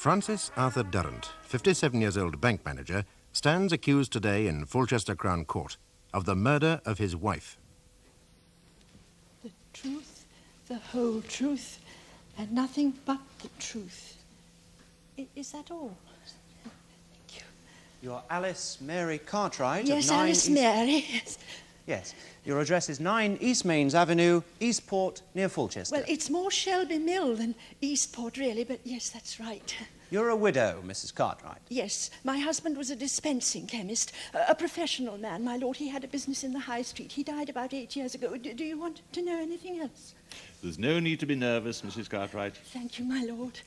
Francis Arthur Durrant, 57-years-old bank manager, stands accused today in Fulchester Crown Court of the murder of his wife. The truth, the whole truth, and nothing but the truth. Is that all? Thank you. You're Alice Mary Cartwright Yes, of 9 Alice Mary. Yes. Yes. Your address is 9 East Mains Avenue, Eastport, near Fulchester. Well, it's more Shelby Mill than Eastport, really, but yes, that's right. You're a widow, Mrs. Cartwright. Yes, my husband was a dispensing chemist, a professional man, my lord. He had a business in the High Street. He died about 8 years ago. Do you want to know anything else? There's no need to be nervous, Mrs. Cartwright. Thank you, my lord.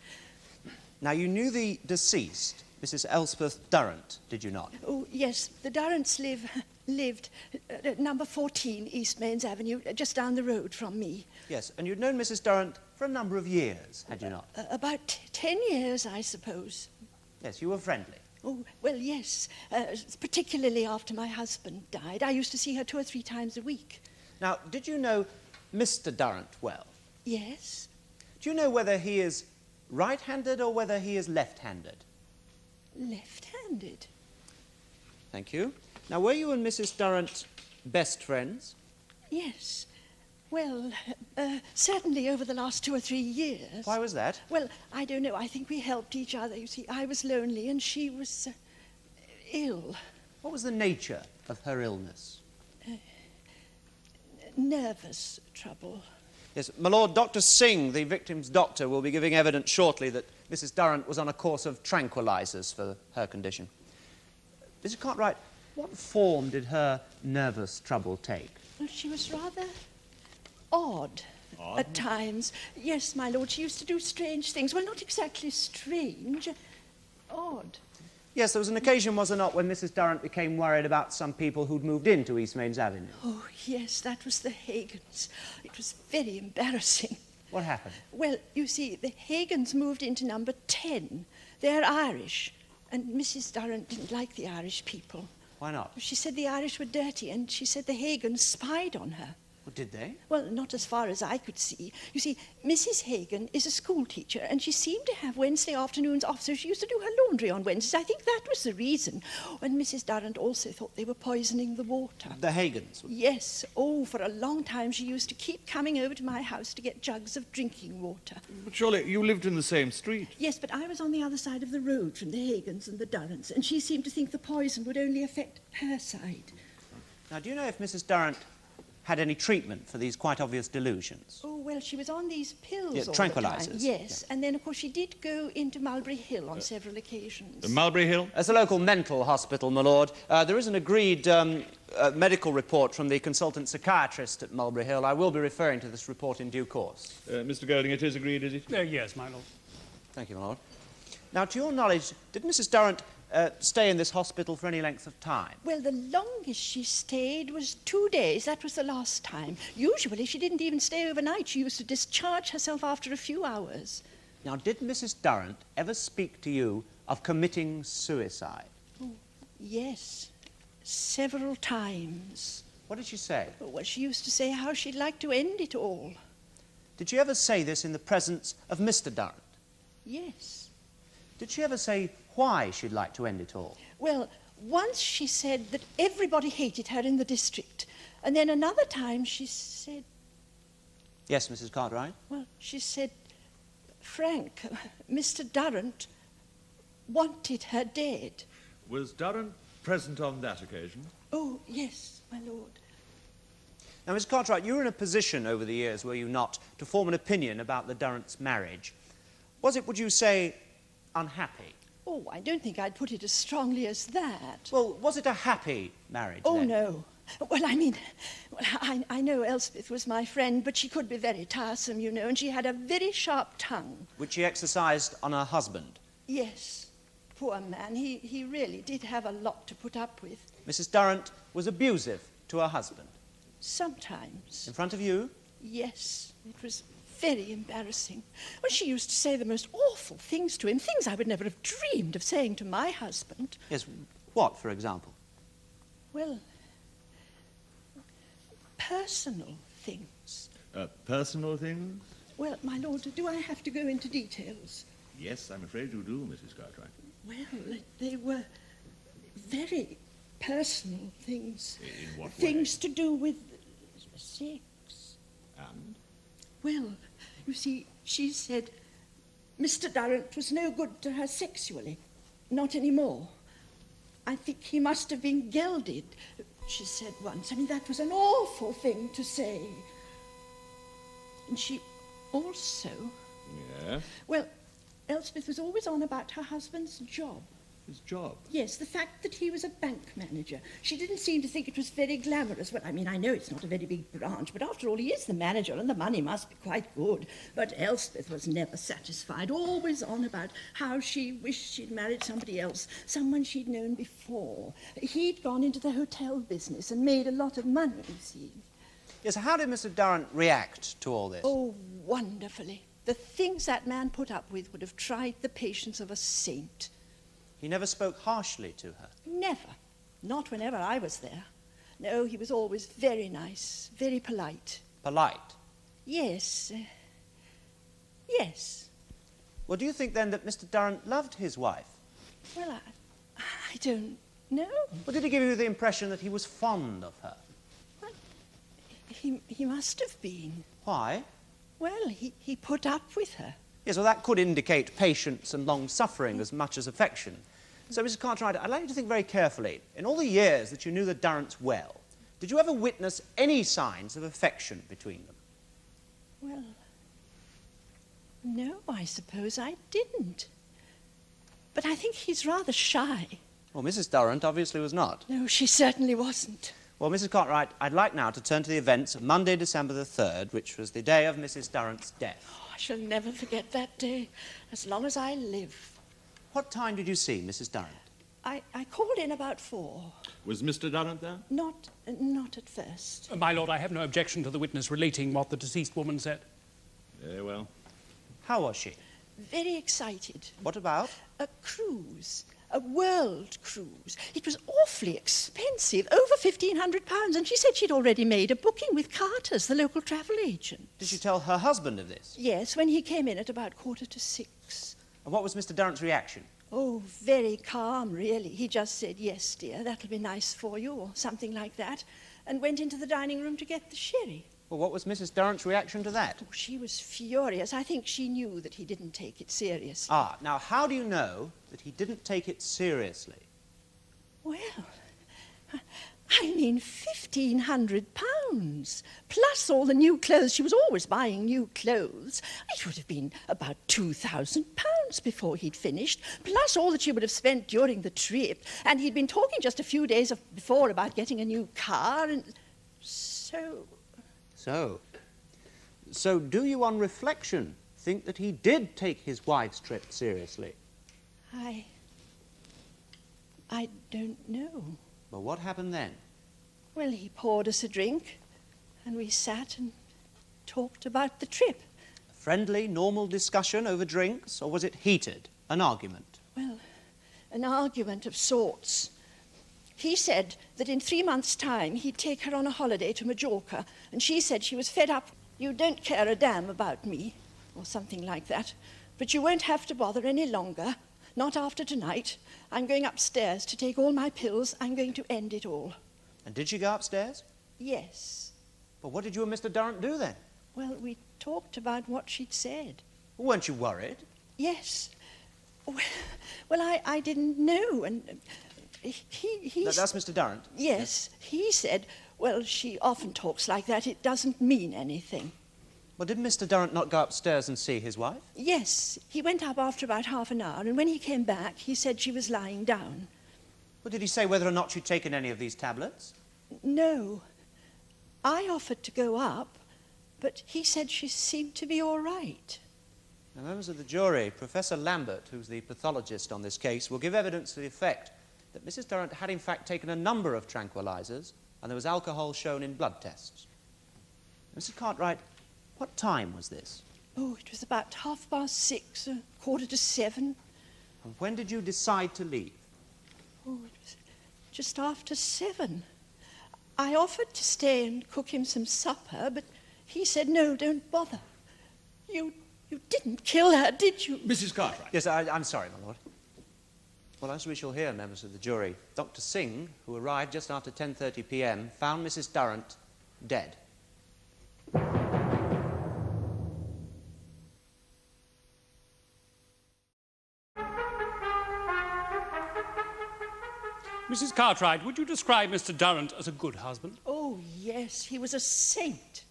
Now, you knew the deceased, Mrs. Elspeth Durrant, did you not? Oh, yes, the Durrants lived at number 14 East Mains Avenue, just down the road from me. Yes, and you'd known Mrs. Durrant for a number of years, had you not? About 10 years, I suppose. Yes, you were friendly. Oh, well, yes, particularly after my husband died. I used to see her 2 or 3 times a week. Now, did you know Mr. Durrant well? Yes. Do you know whether he is right-handed or whether he is left-handed? Left-handed. Thank you. Now, were you and Mrs. Durrant best friends? Yes. Well, certainly over the last 2 or 3 years. Why was that? Well, I don't know. I think we helped each other. You see, I was lonely and she was ill. What was the nature of her illness? Nervous trouble. Yes, my lord, Dr. Singh, the victim's doctor, will be giving evidence shortly that Mrs. Durrant was on a course of tranquilizers for her condition. Mrs. Cartwright, what form did her nervous trouble take? Well, she was rather odd at times. Yes, my lord, she used to do strange things. Well, not exactly strange, odd. Yes, there was an occasion, was there not, when Mrs. Durrant became worried about some people who'd moved into East Mains Avenue? Oh, yes, that was the Hagans. It was very embarrassing. What happened? Well, you see, the Hagans moved into number 10. They're Irish, and Mrs. Durrant didn't like the Irish people. Why not? She said the Irish were dirty, and she said the Hagans spied on her. Well, did they? Well, not as far as I could see. You see, Mrs. Hagan is a school teacher, and she seemed to have Wednesday afternoons off, so she used to do her laundry on Wednesdays. I think that was the reason. And Mrs. Durrant also thought they were poisoning the water. The Hagans? Yes. Oh, for a long time she used to keep coming over to my house to get jugs of drinking water. But surely you lived in the same street. Yes, but I was on the other side of the road from the Hagans and the Durrants, and she seemed to think the poison would only affect her side. Now, do you know if Mrs. Durrant had any treatment for these quite obvious delusions? Oh, well, she was on these pills Yeah, all tranquilizers. the time. Yes, and then, of course, she did go into Mulberry Hill on several occasions. Mulberry Hill? As a local mental hospital, my lord, there is an agreed medical report from the consultant psychiatrist at Mulberry Hill. I will be referring to this report in due course. Mr. Golding, it is agreed, is it? Yes, my lord. Thank you, my lord. Now, to your knowledge, did Mrs. Durrant stay in this hospital for any length of time? Well, the longest she stayed was 2 days. That was the last time. Usually she didn't even stay overnight. She used to discharge herself after a few hours. Now, did Mrs. Durrant ever speak to you of committing suicide? Oh, yes, several times. What did she say? Well, she used to say how she'd like to end it all. Did she ever say this in the presence of Mr. Durrant? Yes. Did she ever say why she'd like to end it all? Well, once she said that everybody hated her in the district. And then another time she said... Yes, Mrs. Cartwright? Well, she said, Frank, Mr. Durrant wanted her dead. Was Durrant present on that occasion? Oh, yes, my lord. Now, Miss Cartwright, you were in a position over the years, were you not, to form an opinion about the Durrants' marriage. Was it, would you say, unhappy? Oh, I don't think I'd put it as strongly as that. Well, was it a happy marriage, Oh, then? no. Well, I mean, I know Elspeth was my friend, but she could be very tiresome, you know, and she had a very sharp tongue. Which she exercised on her husband? Yes. Poor man. He really did have a lot to put up with. Mrs. Durrant was abusive to her husband? Sometimes. In front of you? Yes. It was very embarrassing. Well, she used to say the most awful things to him, things I would never have dreamed of saying to my husband. Yes, what, for example? Well, personal things. Personal things? Well, my lord, do I have to go into details? Yes, I'm afraid you do, Mrs. Cartwright. Well, they were very personal things. In what way? Things to do with sex. And? Well, you see, she said Mr. Durrant was no good to her sexually. Not anymore. I think he must have been gelded, she said once. I mean, that was an awful thing to say. And she also... Yeah? Well, Elspeth was always on about her husband's job. His job? Yes, the fact that he was a bank manager. She didn't seem to think it was very glamorous. Well, I mean, I know it's not a very big branch, but after all, he is the manager and the money must be quite good. But Elspeth was never satisfied, always on about how she wished she'd married somebody else, someone she'd known before. He'd gone into the hotel business and made a lot of money, you see. Yes, how did Mr. Durrant react to all this? Oh, wonderfully. The things that man put up with would have tried the patience of a saint. He never spoke harshly to her? Never. Not whenever I was there. No, he was always very nice, very polite. Polite? Yes. Yes. Well, do you think then that Mr. Durrant loved his wife? Well, I don't know. Or did he give you the impression that he was fond of her? Well, he must have been. Why? Well, he put up with her. Yes, well, that could indicate patience and long-suffering as much as affection. So, Mrs. Cartwright, I'd like you to think very carefully. In all the years that you knew the Durrants well, did you ever witness any signs of affection between them? Well, no, I suppose I didn't. But I think he's rather shy. Well, Mrs. Durrant obviously was not. No, she certainly wasn't. Well, Mrs. Cartwright, I'd like now to turn to the events of Monday, December the 3rd, which was the day of Mrs. Durrant's death. I shall never forget that day, as long as I live. What time did you see Mrs. Durrant? I called in about 4. Was Mr. Durrant there? Not at first. My lord, I have no objection to the witness relating what the deceased woman said. Very well. How was she? Very excited. What about? A cruise. A world cruise. It was awfully expensive, over £1,500, and she said she'd already made a booking with Carter's, the local travel agent. Did she tell her husband of this? Yes, when he came in at about 5:45. And what was Mr. Durrant's reaction? Oh, very calm, really. He just said, yes, dear, that'll be nice for you, or something like that, and went into the dining room to get the sherry. Well, what was Mrs. Durrant's reaction to that? Oh, she was furious. I think she knew that he didn't take it seriously. Ah, now how do you know that he didn't take it seriously? Well, I mean, £1,500, plus all the new clothes. She was always buying new clothes. It would have been about £2,000 before he'd finished, plus all that she would have spent during the trip. And he'd been talking just a few days before about getting a new car, and so... So do you, on reflection, think that he did take his wife's trip seriously? I don't know. Well, what happened then? Well, he poured us a drink, and we sat and talked about the trip. A friendly, normal discussion over drinks, or was it heated, an argument? Well, an argument of sorts. He said that in 3 months' time he'd take her on a holiday to Majorca, and she said she was fed up. You don't care a damn about me, or something like that, but you won't have to bother any longer, not after tonight. I'm going upstairs to take all my pills. I'm going to end it all. And did she go upstairs? Yes. But what did you and Mr. Durrant do then? Well, we talked about what she'd said. Weren't you worried? Yes. Well, I didn't know, and That's Mr. Durrant? Yes, he said, well, she often talks like that. It doesn't mean anything. Well, did Mr. Durrant not go upstairs and see his wife? Yes, he went up after about half an hour, and when he came back, he said she was lying down. Well, did he say whether or not she'd taken any of these tablets? No. I offered to go up, but he said she seemed to be all right. Now, members of the jury, Professor Lambert, who's the pathologist on this case, will give evidence to the effect that Mrs. Durrant had in fact taken a number of tranquilizers, and there was alcohol shown in blood tests. Mrs. Cartwright, what time was this? Oh, it was about 6:30, 7:15. And when did you decide to leave? Oh, it was just after 7. I offered to stay and cook him some supper, but he said, no, don't bother. You You didn't kill her, did you? Mrs. Cartwright. Yes, I'm sorry, my lord. Well, as we shall hear, members of the jury, Dr. Singh, who arrived just after 10:30 p.m., found Mrs. Durrant dead. Mrs. Cartwright, would you describe Mr. Durrant as a good husband? Oh, yes, he was a saint.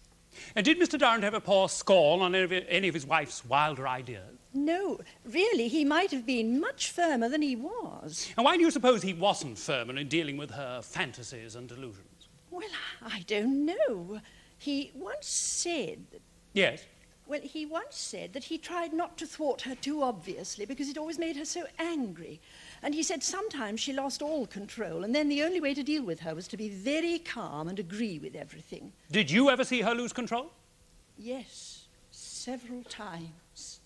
And did Mr. Durrant ever pour scorn on any of his wife's wilder ideas? No, really, he might have been much firmer than he was. And why do you suppose he wasn't firmer in dealing with her fantasies and delusions? Well, I don't know. He once said... Yes. Well, he once said that he tried not to thwart her too obviously because it always made her so angry. And he said sometimes she lost all control, and then the only way to deal with her was to be very calm and agree with everything. Did you ever see her lose control? Yes, several times.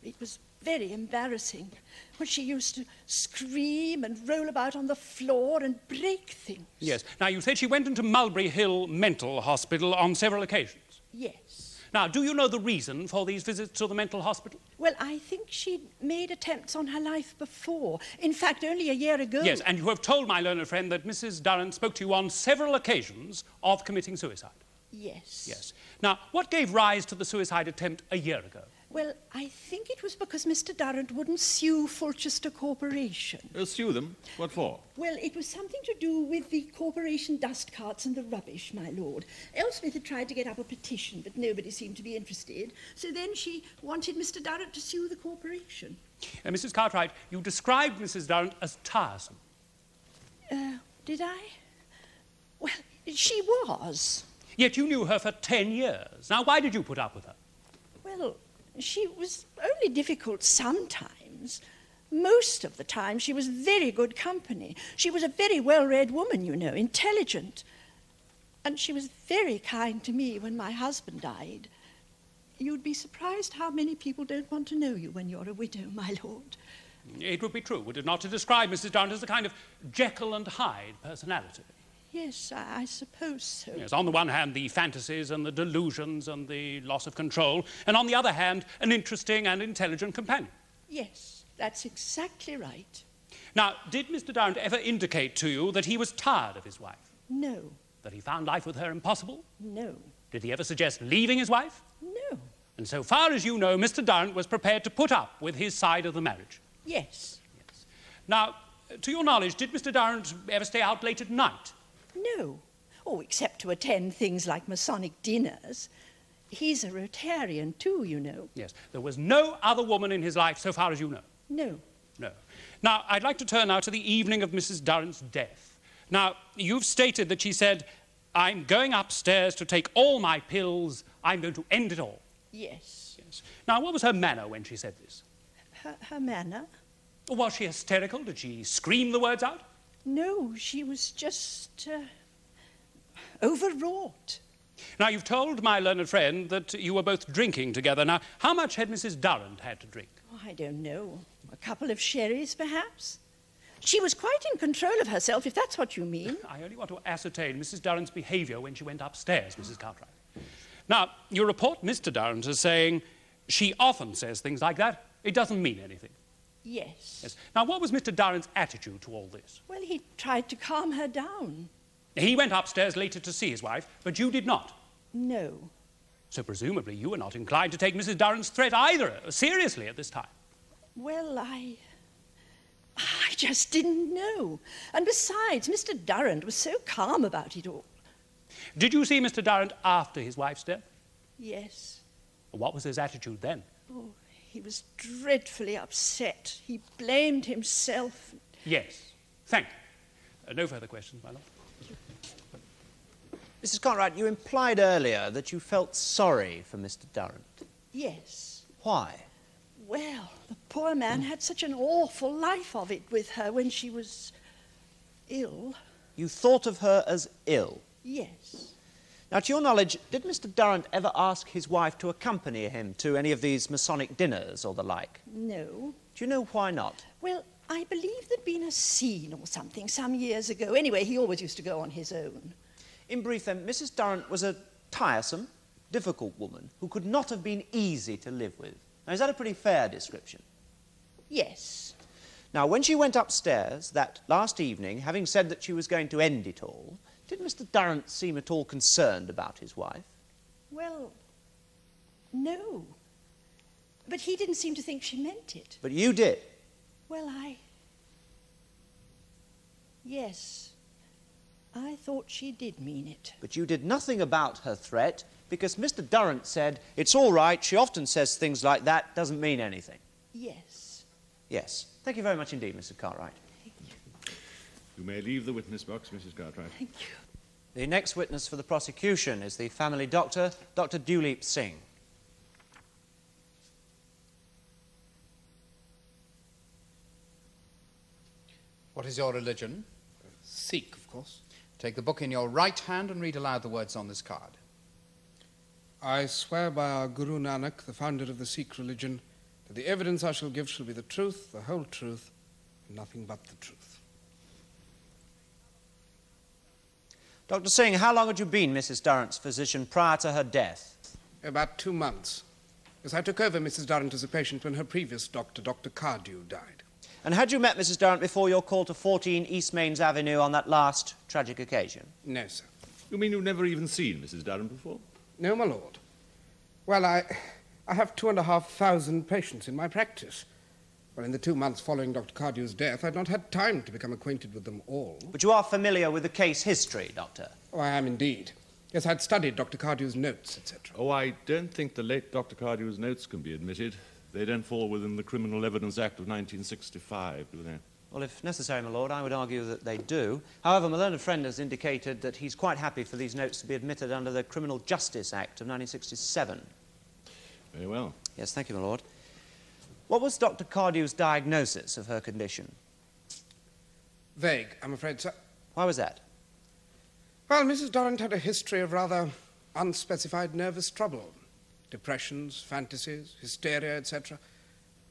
It was very embarrassing when she used to scream and roll about on the floor and break things. Yes. Now, you said she went into Mulberry Hill Mental Hospital on several occasions. Yes. Now, do you know the reason for these visits to the mental hospital? Well, I think she'd made attempts on her life before. In fact, only a year ago. Yes, and you have told my learned friend that Mrs. Durrant spoke to you on several occasions of committing suicide. Yes. Yes. Now, what gave rise to the suicide attempt a year ago? Well, I think it was because Mr. Durrant wouldn't sue Fulchester Corporation. Sue them? What for? Well, it was something to do with the corporation dust carts and the rubbish, my lord. Elspeth had tried to get up a petition, but nobody seemed to be interested. So then she wanted Mr. Durrant to sue the corporation. Mrs. Cartwright, you described Mrs. Durrant as tiresome. Did I? Well, she was. Yet you knew her for 10 years. Now, why did you put up with her? Well, she was only difficult sometimes. Most of the time, she was very good company. She was a very well-read woman, you know, intelligent. And she was very kind to me when my husband died. You'd be surprised how many people don't want to know you when you're a widow, my lord. It would be true, would it not, to describe Mrs. Durrant as a kind of Jekyll and Hyde personality? Yes, I suppose so. Yes, on the one hand, the fantasies and the delusions and the loss of control, and on the other hand, an interesting and intelligent companion. Yes, that's exactly right. Now, did Mr. Durrant ever indicate to you that he was tired of his wife? No, That he found life with her impossible? no, Did he ever suggest leaving his wife? no. And so far as you know, Mr. Durrant was prepared to put up with his side of the marriage. Yes, Now, to your knowledge, did Mr. Durrant ever stay out late at night? no. Oh, except to attend things like Masonic dinners. He's a Rotarian too, you know. Yes. There was no other woman in his life, so far as you know? No. No. Now, I'd like to turn now to the evening of Mrs. Durrant's death. Now, you've stated that she said, "I'm going upstairs to take all my pills. I'm going to end it all." Yes. Yes. Now, what was her manner when she said this? Her manner? Was she hysterical? Did she scream the words out? No, she was just overwrought. Now, you've told my learned friend that you were both drinking together. Now, how much had Mrs. Durrant had to drink? Oh, I don't know. A couple of sherries, perhaps? She was quite in control of herself, if that's what you mean. I only want to ascertain Mrs. Durrant's behaviour when she went upstairs, Mrs. Cartwright. Now, you report Mr. Durrant as saying she often says things like that. It doesn't mean anything. Yes. Yes. Now, what was Mr. Durrant's attitude to all this? Well, he tried to calm her down. He went upstairs later to see his wife, but you did not. No. So presumably you were not inclined to take Mrs. Durrant's threat either seriously at this time. Well, I just didn't know. And besides, Mr. Durrant was so calm about it all. Did you see Mr. Durrant after his wife's death? Yes. What was his attitude then? Oh, he was dreadfully upset. He blamed himself. Yes. Thank you. No further questions, my lord. Mrs. Cartwright, you implied earlier that you felt sorry for Mr. Durrant. Yes. Why? Well, the poor man had such an awful life of it with her when she was ill. You thought of her as ill. Yes. Now, to your knowledge, did Mr. Durrant ever ask his wife to accompany him to any of these Masonic dinners or the like? No. Do you know why not? Well, I believe there'd been a scene or something some years ago. Anyway, he always used to go on his own. In brief, then, Mrs. Durrant was a tiresome, difficult woman who could not have been easy to live with. Now, is that a pretty fair description? Yes. Now, when she went upstairs that last evening, having said that she was going to end it all, did Mr. Durrant seem at all concerned about his wife? Well, no. But he didn't seem to think she meant it. But you did. Well, Yes. I thought she did mean it. But you did nothing about her threat because Mr. Durrant said, it's all right, she often says things like that, doesn't mean anything. Yes. Yes. Thank you very much indeed, Mrs. Cartwright. You may leave the witness box, Mrs. Cartwright. Thank you. The next witness for the prosecution is the family doctor, Dr. Duleep Singh. What is your religion? Sikh, of course. Take the book in your right hand and read aloud the words on this card. I swear by our Guru Nanak, the founder of the Sikh religion, that the evidence I shall give shall be the truth, the whole truth, and nothing but the truth. Dr. Singh, how long had you been Mrs. Durrant's physician prior to her death? About 2 months. Yes, I took over Mrs. Durrant as a patient when her previous doctor, Dr. Cardew, died. And had you met Mrs. Durrant before your call to 14 East Mains Avenue on that last tragic occasion? No, sir. You mean you've never even seen Mrs. Durrant before? No, my lord. Well, I have 2,500 patients in my practice. Well, in the 2 months following Dr. Cardew's death, I'd not had time to become acquainted with them all. But you are familiar with the case history, Doctor? Oh, I am indeed. Yes, I'd studied Dr. Cardew's notes, etc. Oh, I don't think the late Dr. Cardew's notes can be admitted. They don't fall within the Criminal Evidence Act of 1965, do they? Well, if necessary, my lord, I would argue that they do. However, my learned friend has indicated that he's quite happy for these notes to be admitted under the Criminal Justice Act of 1967. Very well. Yes, thank you, my lord. What was Dr. Cardew's diagnosis of her condition? Vague, I'm afraid, sir. Why was that? Well, Mrs. Durrant had a history of rather unspecified nervous trouble. Depressions, fantasies, hysteria, etc.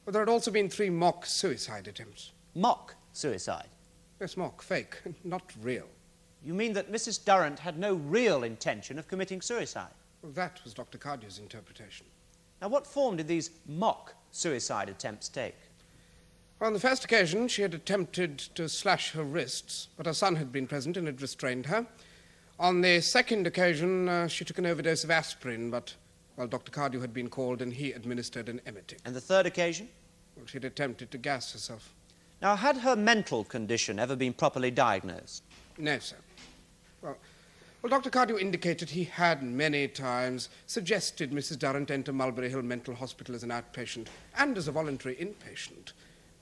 But there had also been 3 mock suicide attempts. Mock suicide? Yes, mock, fake, not real. You mean that Mrs. Durrant had no real intention of committing suicide? Well, that was Dr. Cardew's interpretation. Now, what form did these mock suicide attempts take? On the first occasion, she had attempted to slash her wrists, but her son had been present and had restrained her. On the second occasion, she took an overdose of aspirin, but, well, Dr. Cardew had been called and he administered an emetic. And the third occasion? Well, she'd attempted to gas herself. Now, had her mental condition ever been properly diagnosed? No, sir. Well, Dr. Cardew indicated he had many times suggested Mrs. Durrant enter Mulberry Hill Mental Hospital as an outpatient and as a voluntary inpatient.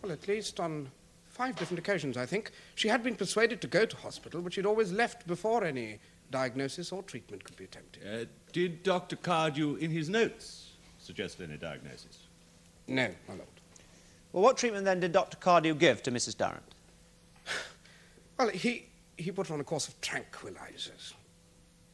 Well, at least on 5 different occasions, I think. She had been persuaded to go to hospital, but she'd always left before any diagnosis or treatment could be attempted. Did Dr. Cardew, in his notes, suggest any diagnosis? No, my lord. Well, what treatment then did Dr. Cardew give to Mrs. Durrant? Well, he put her on a course of tranquilizers.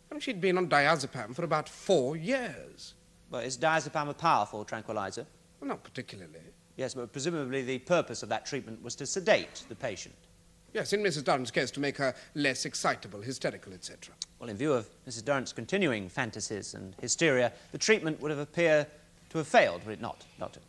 I mean, she'd been on diazepam for about 4 years. Well, is diazepam a powerful tranquilizer? Well, not particularly. Yes, but presumably the purpose of that treatment was to sedate the patient. Yes, in Mrs. Durrant's case, to make her less excitable, hysterical, etc. Well, in view of Mrs. Durrant's continuing fantasies and hysteria, the treatment would have appeared to have failed, would it not, Doctor?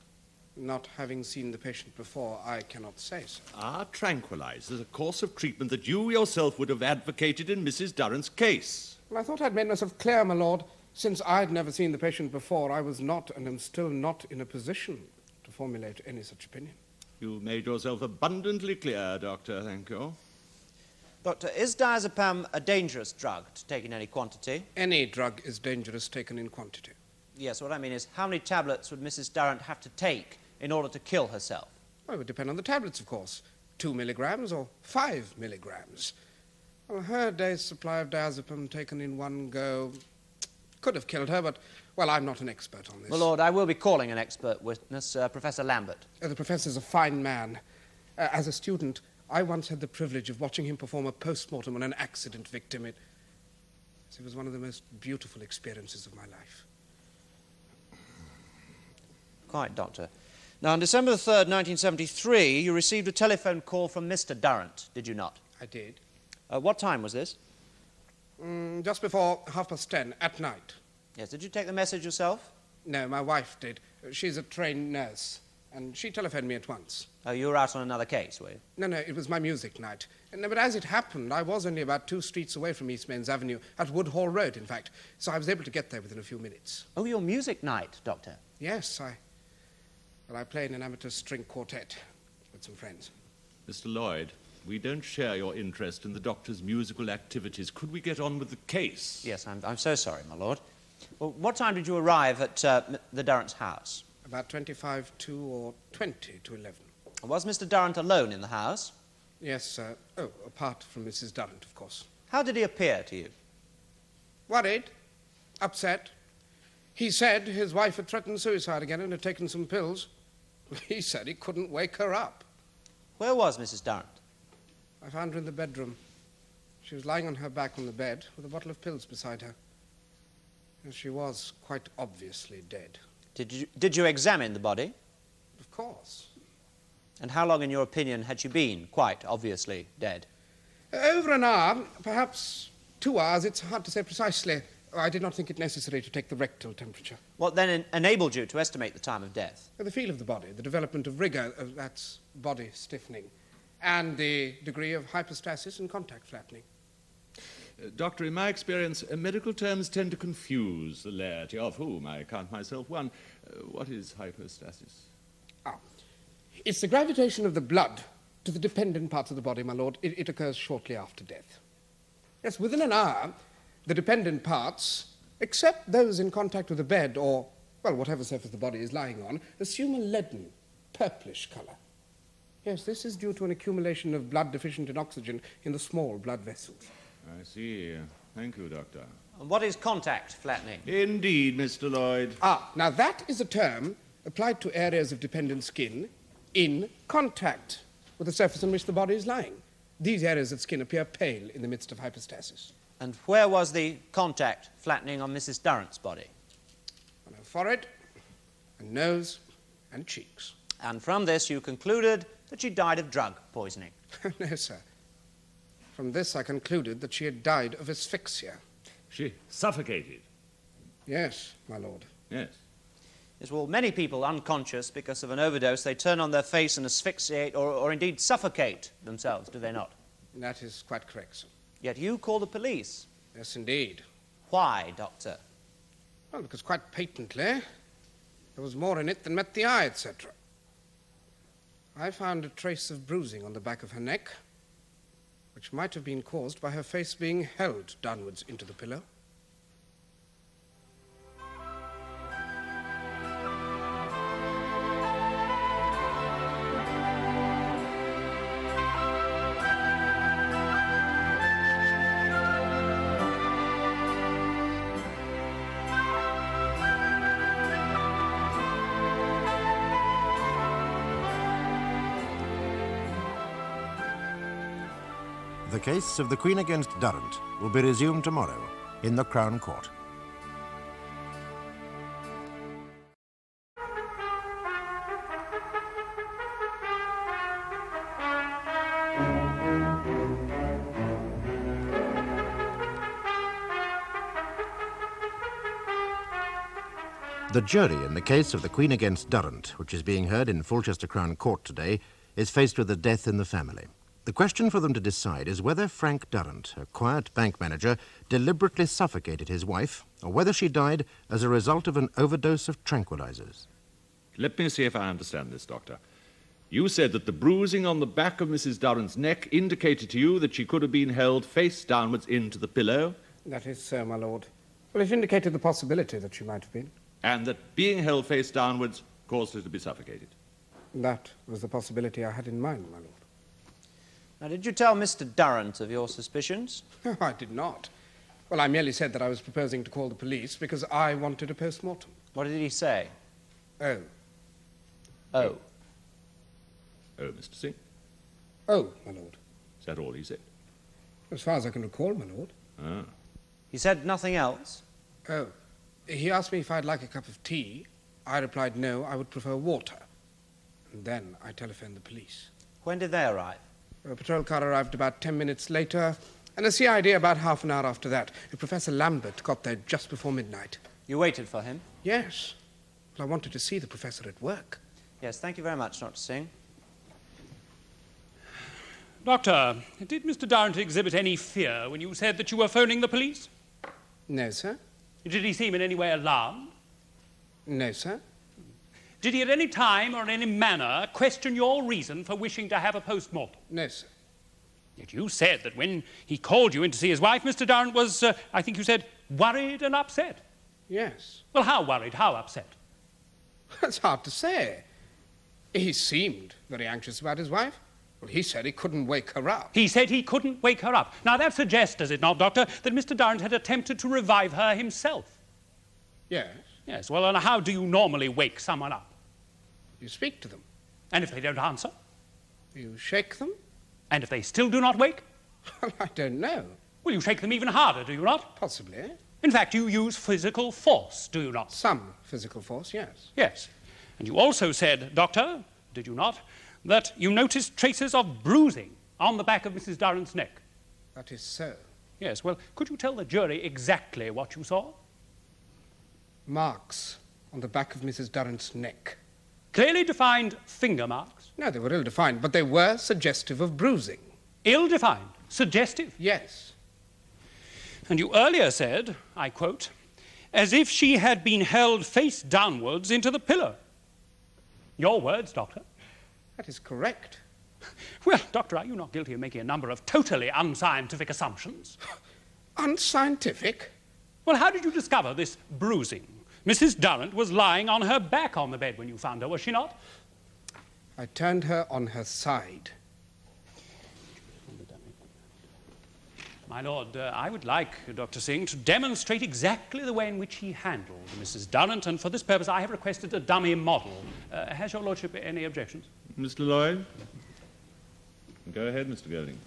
Not having seen the patient before, I cannot say so. Are tranquilizers a course of treatment that you yourself would have advocated in Mrs. Durrant's case? Well, I thought I'd made myself clear, my lord. Since I'd never seen the patient before, I was not and am still not in a position to formulate any such opinion. You made yourself abundantly clear, Doctor, thank you. Doctor, is diazepam a dangerous drug to take in any quantity? Any drug is dangerous taken in quantity. Yes, what I mean is, how many tablets would Mrs. Durrant have to take in order to kill herself? Well, it would depend on the tablets, of course. 2 milligrams or 5 milligrams. Well, her day's supply of diazepam taken in one go could have killed her, but, well, I'm not an expert on this. Well, Lord, I will be calling an expert witness, Professor Lambert. The professor's a fine man. As a student, I once had the privilege of watching him perform a post-mortem on an accident victim. It was one of the most beautiful experiences of my life. Quite, Doctor. Now, on December the 3rd, 1973, you received a telephone call from Mr. Durrant, did you not? I did. What time was this? Just before 10:30 at night. Yes, did you take the message yourself? No, my wife did. She's a trained nurse, and she telephoned me at once. Oh, you were out on another case, were you? No, it was my music night. No, but as it happened, I was only about 2 streets away from East Mains Avenue, at Woodhall Road, in fact, so I was able to get there within a few minutes. Oh, your music night, Doctor. Yes, I play in an amateur string quartet with some friends. Mr. Lloyd, we don't share your interest in the doctor's musical activities. Could we get on with the case? Yes, I'm so sorry, my lord. Well, what time did you arrive at the Durrants' house? About 25 to or 20 to 11. Was Mr. Durrant alone in the house? Yes, sir. Oh, apart from Mrs. Durrant, of course. How did he appear to you? Worried. Upset. He said his wife had threatened suicide again and had taken some pills. He said he couldn't wake her up. Where was Mrs. Durrant? I found her in the bedroom. She was lying on her back on the bed with a bottle of pills beside her. And she was quite obviously dead. Did you examine the body? Of course. And how long, in your opinion, had she been quite obviously dead? Over an hour, perhaps 2 hours. It's hard to say precisely. I did not think it necessary to take the rectal temperature. What then enabled you to estimate the time of death? The feel of the body, the development of rigour, that's body stiffening, and the degree of hypostasis and contact flattening. Doctor, in my experience, medical terms tend to confuse the laity, of whom I count myself one. What is hypostasis? It's the gravitation of the blood to the dependent parts of the body, my lord. It occurs shortly after death. Yes, within an hour, the dependent parts, except those in contact with the bed or, well, whatever surface the body is lying on, assume a leaden, purplish colour. Yes, this is due to an accumulation of blood deficient in oxygen in the small blood vessels. I see. Thank you, Doctor. And what is contact flattening? Indeed, Mr. Lloyd. Now that is a term applied to areas of dependent skin in contact with the surface on which the body is lying. These areas of skin appear pale in the midst of hypostasis. And where was the contact flattening on Mrs. Durrant's body? On her forehead, and nose, and cheeks. And from this you concluded that she died of drug poisoning? No, sir. From this I concluded that she had died of asphyxia. She suffocated. Yes, my lord. Yes. Yes, well, many people unconscious because of an overdose, they turn on their face and asphyxiate or indeed suffocate themselves, do they not? That is quite correct, sir. Yet you call the police. Yes, indeed. Why, Doctor? Well, because quite patently there was more in it than met the eye, etc. I found a trace of bruising on the back of her neck, which might have been caused by her face being held downwards into the pillow. The case of the Queen against Durrant will be resumed tomorrow in the Crown Court. The jury in the case of the Queen against Durrant, which is being heard in Fulchester Crown Court today, is faced with a death in the family. The question for them to decide is whether Frank Durrant, a quiet bank manager, deliberately suffocated his wife, or whether she died as a result of an overdose of tranquilizers. Let me see if I understand this, Doctor. You said that the bruising on the back of Mrs. Durrant's neck indicated to you that she could have been held face downwards into the pillow. That is so, my lord. Well, it indicated the possibility that she might have been. And that being held face downwards caused her to be suffocated. That was the possibility I had in mind, my lord. Now, did you tell Mr. Durrant of your suspicions? No, I did not. Well, I merely said that I was proposing to call the police because I wanted a post-mortem. What did he say? Oh. Oh. Oh, Mr. Singh? Oh, my lord. Is that all he said? As far as I can recall, my lord. Ah. He said nothing else? Oh. He asked me if I'd like a cup of tea. I replied no, I would prefer water. And then I telephoned the police. When did they arrive? A patrol car arrived about 10 minutes later, and a CID about half an hour after that. Professor Lambert got there just before midnight. You waited for him? Yes. Well, I wanted to see the professor at work. Yes, thank you very much, Dr. Singh. Doctor, did Mr. Durrant exhibit any fear when you said that you were phoning the police? No, sir. Did he seem in any way alarmed? No, sir. Did he at any time or in any manner question your reason for wishing to have a post-mortem? No, sir. Yet you said that when he called you in to see his wife, Mr. Durrant was, I think you said, worried and upset. Yes. Well, how worried, how upset? That's hard to say. He seemed very anxious about his wife. Well, he said he couldn't wake her up. He said he couldn't wake her up. Now, that suggests, does it not, Doctor, that Mr. Durrant had attempted to revive her himself? Yes. Yes, well, and how do you normally wake someone up? You speak to them. And if they don't answer? You shake them. And if they still do not wake? Well, I don't know. Well, you shake them even harder, do you not? Possibly. In fact, you use physical force, do you not? Some physical force, yes. Yes. And you also said, Doctor, did you not, that you noticed traces of bruising on the back of Mrs. Durrant's neck? That is so. Yes, well, could you tell the jury exactly what you saw? Marks on the back of Mrs. Durrant's neck. Clearly defined finger marks? No, they were ill-defined, but they were suggestive of bruising. Ill-defined? Suggestive? Yes. And you earlier said, I quote, as if she had been held face downwards into the pillow. Your words, Doctor. That is correct. Well, Doctor, are you not guilty of making a number of totally unscientific assumptions? Unscientific? Well, how did you discover this bruising? Mrs. Durrant was lying on her back on the bed when you found her, was she not? I turned her on her side. My lord, I would like Dr. Singh to demonstrate exactly the way in which he handled Mrs. Durrant, and for this purpose I have requested a dummy model. Has your lordship any objections? Mr. Lloyd? Go ahead, Mr. Golding.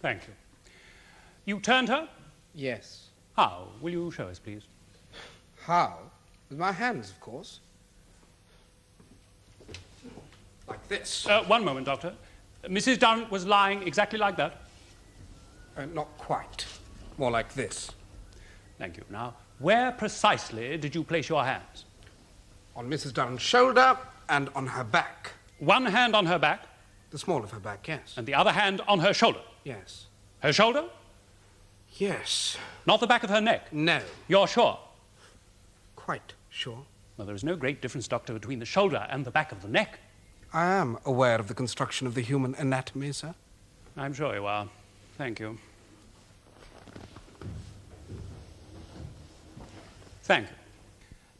Thank you. You turned her? Yes. How? Will you show us, please? How? With my hands, of course. Like this. One moment, Doctor. Mrs. Durrant was lying exactly like that? Not quite. More like this. Thank you. Now, where precisely did you place your hands? On Mrs. Durrant's shoulder and on her back. One hand on her back? The small of her back, yes. And the other hand on her shoulder? Yes. Her shoulder? Yes. Not the back of her neck? No. You're sure? Quite sure. Well, there is no great difference, Doctor, between the shoulder and the back of the neck. I am aware of the construction of the human anatomy, sir. I'm sure you are. Thank you. Thank you.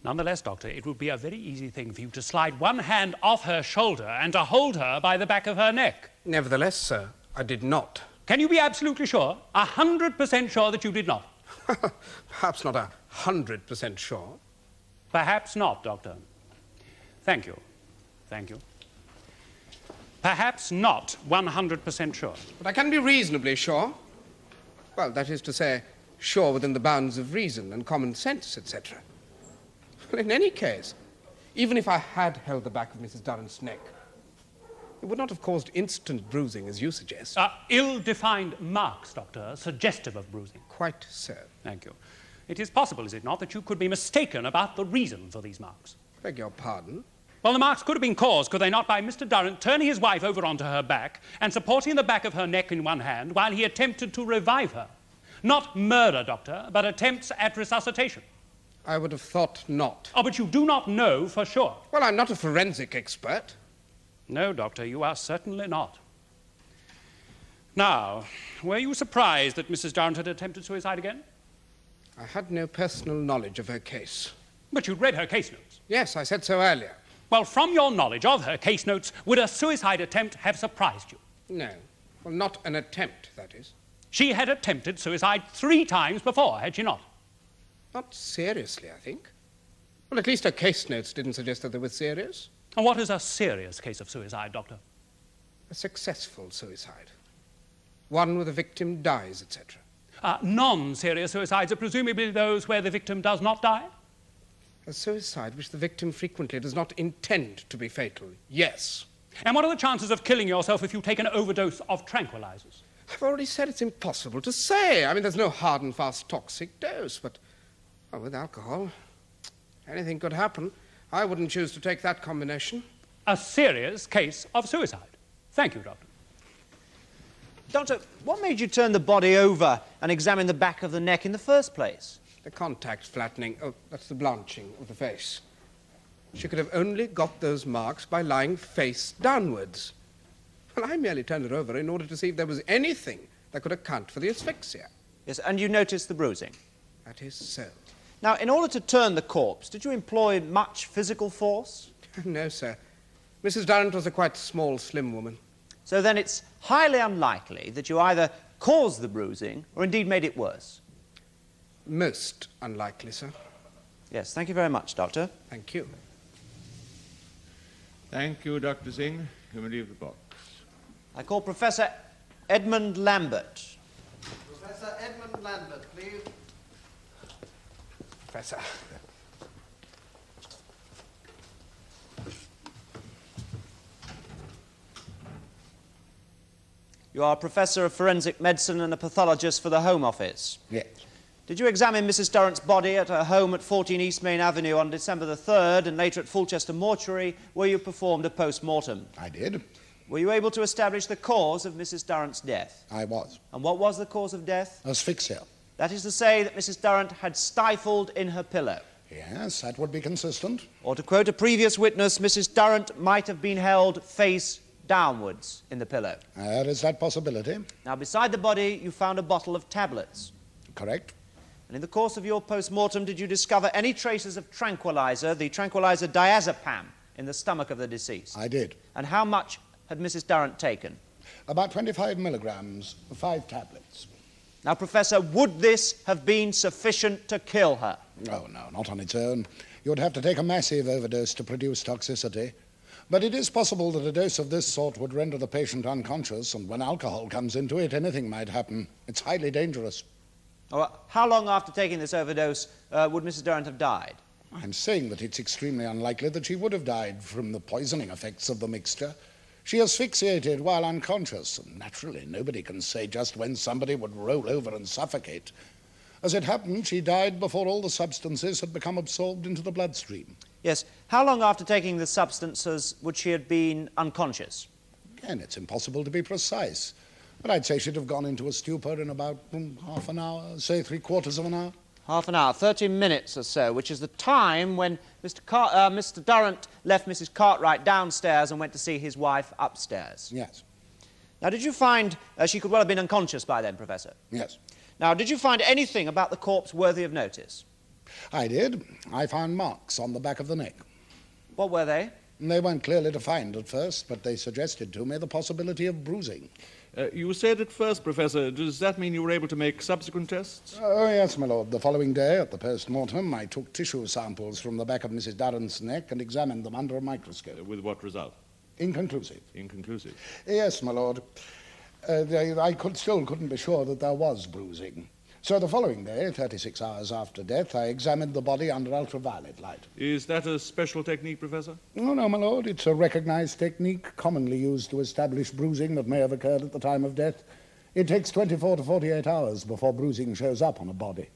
Nonetheless, Doctor, it would be a very easy thing for you to slide one hand off her shoulder and to hold her by the back of her neck. Nevertheless, sir, I did not. Can you be absolutely sure, 100% sure that you did not? Perhaps not 100% sure. Perhaps not, Doctor. Thank you. Thank you. Perhaps not 100% sure. But I can be reasonably sure. Well, that is to say, sure within the bounds of reason and common sense, etc. Well, in any case, even if I had held the back of Mrs. Durrant's neck, it would not have caused instant bruising, as you suggest. Ill-defined marks, Doctor, suggestive of bruising. Quite so. Thank you. It is possible, is it not, that you could be mistaken about the reason for these marks? Beg your pardon? Well, the marks could have been caused, could they not, by Mr. Durrant turning his wife over onto her back and supporting the back of her neck in one hand while he attempted to revive her. Not murder, Doctor, but attempts at resuscitation. I would have thought not. Oh, but you do not know for sure. Well, I'm not a forensic expert. No, Doctor, you are certainly not. Now, were you surprised that Mrs. Durrant had attempted suicide again? I had no personal knowledge of her case. But you'd read her case notes. Yes, I said so earlier. Well, from your knowledge of her case notes, would a suicide attempt have surprised you? No. Well, not an attempt, that is. She had attempted suicide 3 times before, had she not? Not seriously, I think. Well, at least her case notes didn't suggest that they were serious. And what is a serious case of suicide, Doctor? A successful suicide. one where the victim dies, etc. Non-serious suicides are presumably those where the victim does not die? A suicide which the victim frequently does not intend to be fatal, yes. And what are the chances of killing yourself if you take an overdose of tranquilizers? I've already said it's impossible to say. I mean, there's no hard and fast toxic dose, but with alcohol, anything could happen. I wouldn't choose to take that combination. A serious case of suicide. Thank you, Doctor. Doctor, what made you turn the body over and examine the back of the neck in the first place? The contact flattening. Oh, that's the blanching of the face. She could have only got those marks by lying face downwards. Well, I merely turned her over in order to see if there was anything that could account for the asphyxia. Yes, and you noticed the bruising? That is so. Now, in order to turn the corpse, did you employ much physical force? No, sir. Mrs. Durrant was a quite small, slim woman. So then it's highly unlikely that you either caused the bruising or indeed made it worse. Most unlikely, sir. Yes, thank you very much, Doctor. Thank you. Thank you, Dr. Singh. You may leave the box. I call Professor Edmund Lambert. Professor Edmund Lambert, please. Professor. You are a Professor of Forensic Medicine and a pathologist for the Home Office. Yes. Did you examine Mrs. Durrant's body at her home at 14 East Main Avenue on December the 3rd and later at Fulchester Mortuary, where you performed a post-mortem? I did. Were you able to establish the cause of Mrs. Durrant's death? I was. And what was the cause of death? Asphyxia. That is to say that Mrs. Durrant had stifled in her pillow. Yes, that would be consistent. Or to quote a previous witness, Mrs. Durrant might have been held face downwards in the pillow. There is that possibility. Now, beside the body, you found a bottle of tablets. Correct. And in the course of your post-mortem, did you discover any traces of tranquilizer, the tranquilizer diazepam, in the stomach of the deceased? I did. And how much had Mrs. Durrant taken? About 25 milligrams, 5 tablets. Now, Professor, would this have been sufficient to kill her? Oh, no, not on its own. You would have to take a massive overdose to produce toxicity. But it is possible that a dose of this sort would render the patient unconscious, and when alcohol comes into it, anything might happen. It's highly dangerous. How long after taking this overdose would Mrs. Durrant have died? I'm saying that it's extremely unlikely that she would have died from the poisoning effects of the mixture. She asphyxiated while unconscious, and naturally nobody can say just when somebody would roll over and suffocate. As it happened, she died before all the substances had become absorbed into the bloodstream. Yes. How long after taking the substances would she have been unconscious? Again, it's impossible to be precise. But I'd say she'd have gone into a stupor in about half an hour, say 3/4 of an hour. Half an hour, 30 minutes or so, which is the time when Mr. Durrant left Mrs. Cartwright downstairs and went to see his wife upstairs. Yes. Now, did you find she could well have been unconscious by then, Professor? Yes. Now, did you find anything about the corpse worthy of notice? I did. I found marks on the back of the neck. What were they? They weren't clearly defined at first, but they suggested to me the possibility of bruising. You said at first, Professor, does that mean you were able to make subsequent tests? Oh, yes, my lord. The following day, at the post-mortem, I took tissue samples from the back of Mrs. Durrant's neck and examined them under a microscope. With what result? Inconclusive. Inconclusive. Yes, my lord. I still couldn't be sure that there was bruising. So the following day, 36 hours after death, I examined the body under ultraviolet light. Is that a special technique, Professor? Oh, no, my lord. It's a recognized technique commonly used to establish bruising that may have occurred at the time of death. It takes 24 to 48 hours before bruising shows up on a body.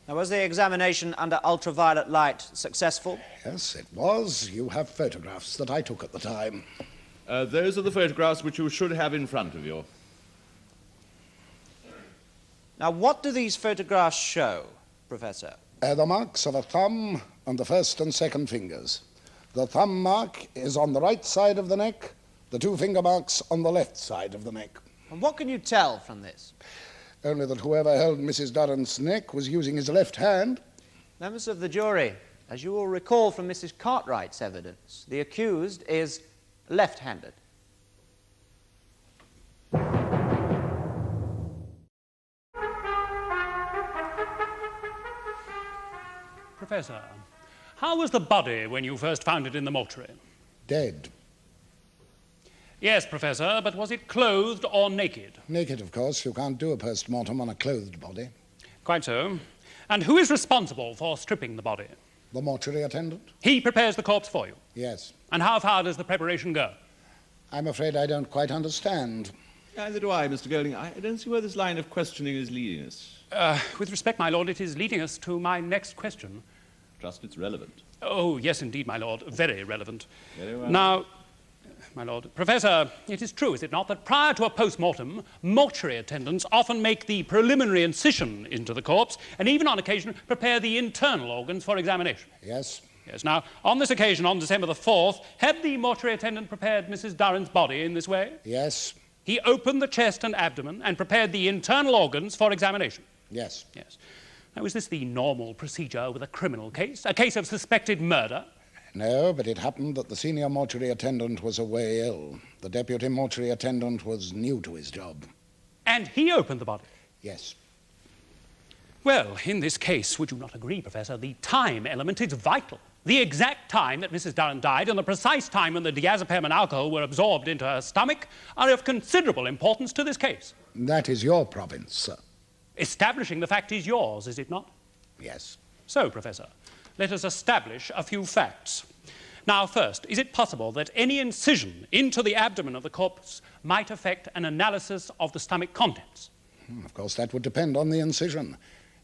Now, was the examination under ultraviolet light successful? Yes, it was. You have photographs that I took at the time. Those are the photographs which you should have in front of you. Now, what do these photographs show, Professor? The marks of a thumb on the first and second fingers. The thumb mark is on the right side of the neck, the 2 finger marks on the left side of the neck. And what can you tell from this? Only that whoever held Mrs. Durrant's neck was using his left hand. Members of the jury, as you will recall from Mrs. Cartwright's evidence, the accused is left-handed. Professor, how was the body when you first found it in the mortuary? Dead. Yes, Professor, but was it clothed or naked? Naked, of course. You can't do a post-mortem on a clothed body. Quite so. And who is responsible for stripping the body? The mortuary attendant? He prepares the corpse for you? Yes. And how far does the preparation go? I'm afraid I don't quite understand. Neither do I, Mr. Golding. I don't see where this line of questioning is leading us. With respect, my lord, it is leading us to my next question. Trust it's relevant. Oh, yes, indeed, my lord. Very relevant. Very well. Now, my lord, Professor, it is true, is it not, that prior to a post-mortem, mortuary attendants often make the preliminary incision into the corpse and even on occasion prepare the internal organs for examination? Yes. Yes. Now, on this occasion, on December the 4th, had the mortuary attendant prepared Mrs. Durrant's body in this way? Yes. He opened the chest and abdomen and prepared the internal organs for examination? Yes. Yes. Now, is this the normal procedure with a criminal case? A case of suspected murder? No, but it happened that the senior mortuary attendant was away ill. The deputy mortuary attendant was new to his job. And he opened the body? Yes. Well, in this case, would you not agree, Professor, the time element is vital? The exact time that Mrs. Durrant died and the precise time when the diazepam and alcohol were absorbed into her stomach are of considerable importance to this case. That is your province, sir. Establishing the fact is yours, is it not? Yes. So, Professor, let us establish a few facts. Now, first, is it possible that any incision into the abdomen of the corpse might affect an analysis of the stomach contents? Of course, that would depend on the incision.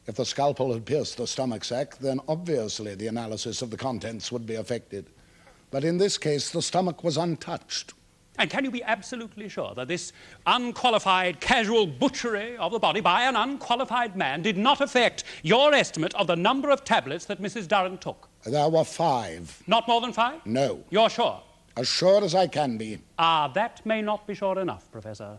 If the scalpel had pierced the stomach sac, then obviously the analysis of the contents would be affected. But in this case, the stomach was untouched. And can you be absolutely sure that this unqualified casual butchery of the body by an unqualified man did not affect your estimate of the number of tablets that Mrs. Durrant took? There were 5. Not more than 5? No. You're sure? As sure as I can be. Ah, that may not be sure enough, Professor.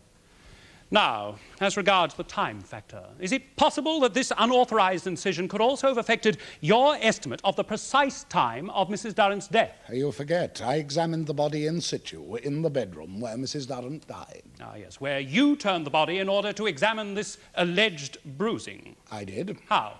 Now, as regards the time factor, is it possible that this unauthorized incision could also have affected your estimate of the precise time of Mrs. Durrant's death? You forget, I examined the body in situ, in the bedroom where Mrs. Durrant died. Ah, yes, where you turned the body in order to examine this alleged bruising. I did. How?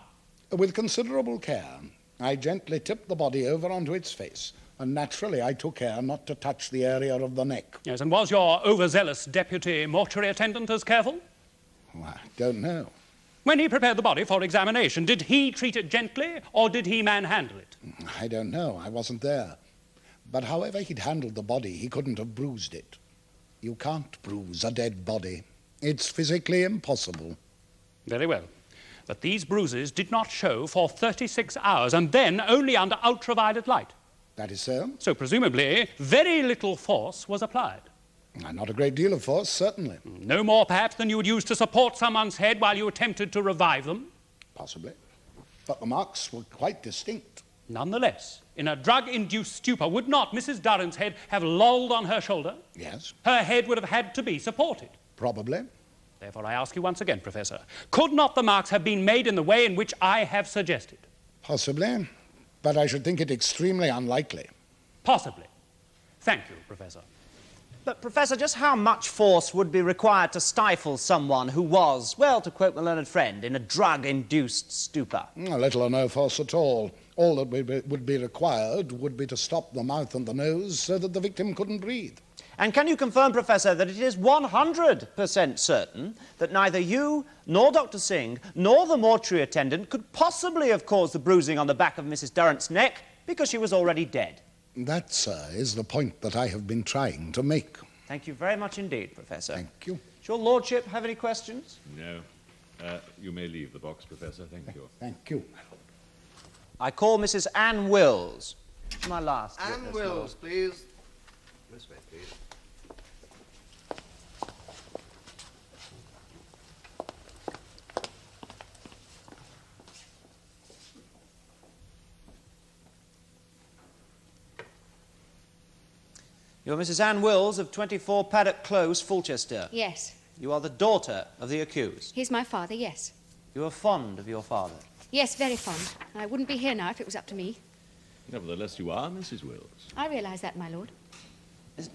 With considerable care. I gently tipped the body over onto its face, and naturally I took care not to touch the area of the neck. Yes, and was your overzealous deputy mortuary attendant as careful? Oh, I don't know. When he prepared the body for examination, did he treat it gently or did he manhandle it? I don't know. I wasn't there. But however he'd handled the body, he couldn't have bruised it. You can't bruise a dead body. It's physically impossible. Very well. But these bruises did not show for 36 hours and then only under ultraviolet light. That is so. So presumably, very little force was applied. Not a great deal of force, certainly. No more, perhaps, than you would use to support someone's head while you attempted to revive them? Possibly. But the marks were quite distinct. Nonetheless, in a drug-induced stupor, would not Mrs. Durrant's head have lolled on her shoulder? Yes. Her head would have had to be supported. Probably. Therefore, I ask you once again, Professor, could not the marks have been made in the way in which I have suggested? Possibly. But I should think it extremely unlikely. Possibly. Thank you, Professor. But, Professor, just how much force would be required to stifle someone who was, well, to quote my learned friend, in a drug-induced stupor? Little or no force at all. All that would be required would be to stop the mouth and the nose so that the victim couldn't breathe. And can you confirm, Professor, that it is 100% certain that neither you, nor Dr. Singh, nor the mortuary attendant could possibly have caused the bruising on the back of Mrs. Durrant's neck because she was already dead? That, sir, is the point that I have been trying to make. Thank you very much indeed, Professor. Thank you. Does your lordship have any questions? No. You may leave the box, Professor. Thank you. Thank you. I call Mrs. Anne Wills. My last Anne witness, Wills, Lord. please. This way, please. You're Mrs. Anne Wills of 24 Paddock Close, Fulchester. Yes. You are the daughter of the accused. He's my father, yes. You are fond of your father. Yes, very fond. I wouldn't be here now if it was up to me. Nevertheless, you are Mrs. Wills. I realise that, my lord.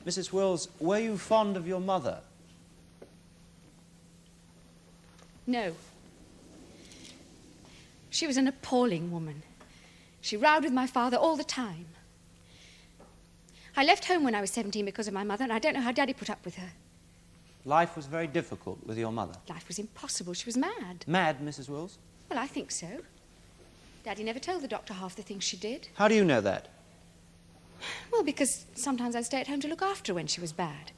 Mrs. Wills, were you fond of your mother? No. She was an appalling woman. She rowed with my father all the time. I left home when I was 17 because of my mother, and I don't know how Daddy put up with her. Life was very difficult with your mother. Life was impossible. She was mad. Mad, Mrs. Wills? Well, I think so. Daddy never told the doctor half the things she did. How do you know that? Well, because sometimes I'd stay at home to look after her when she was bad.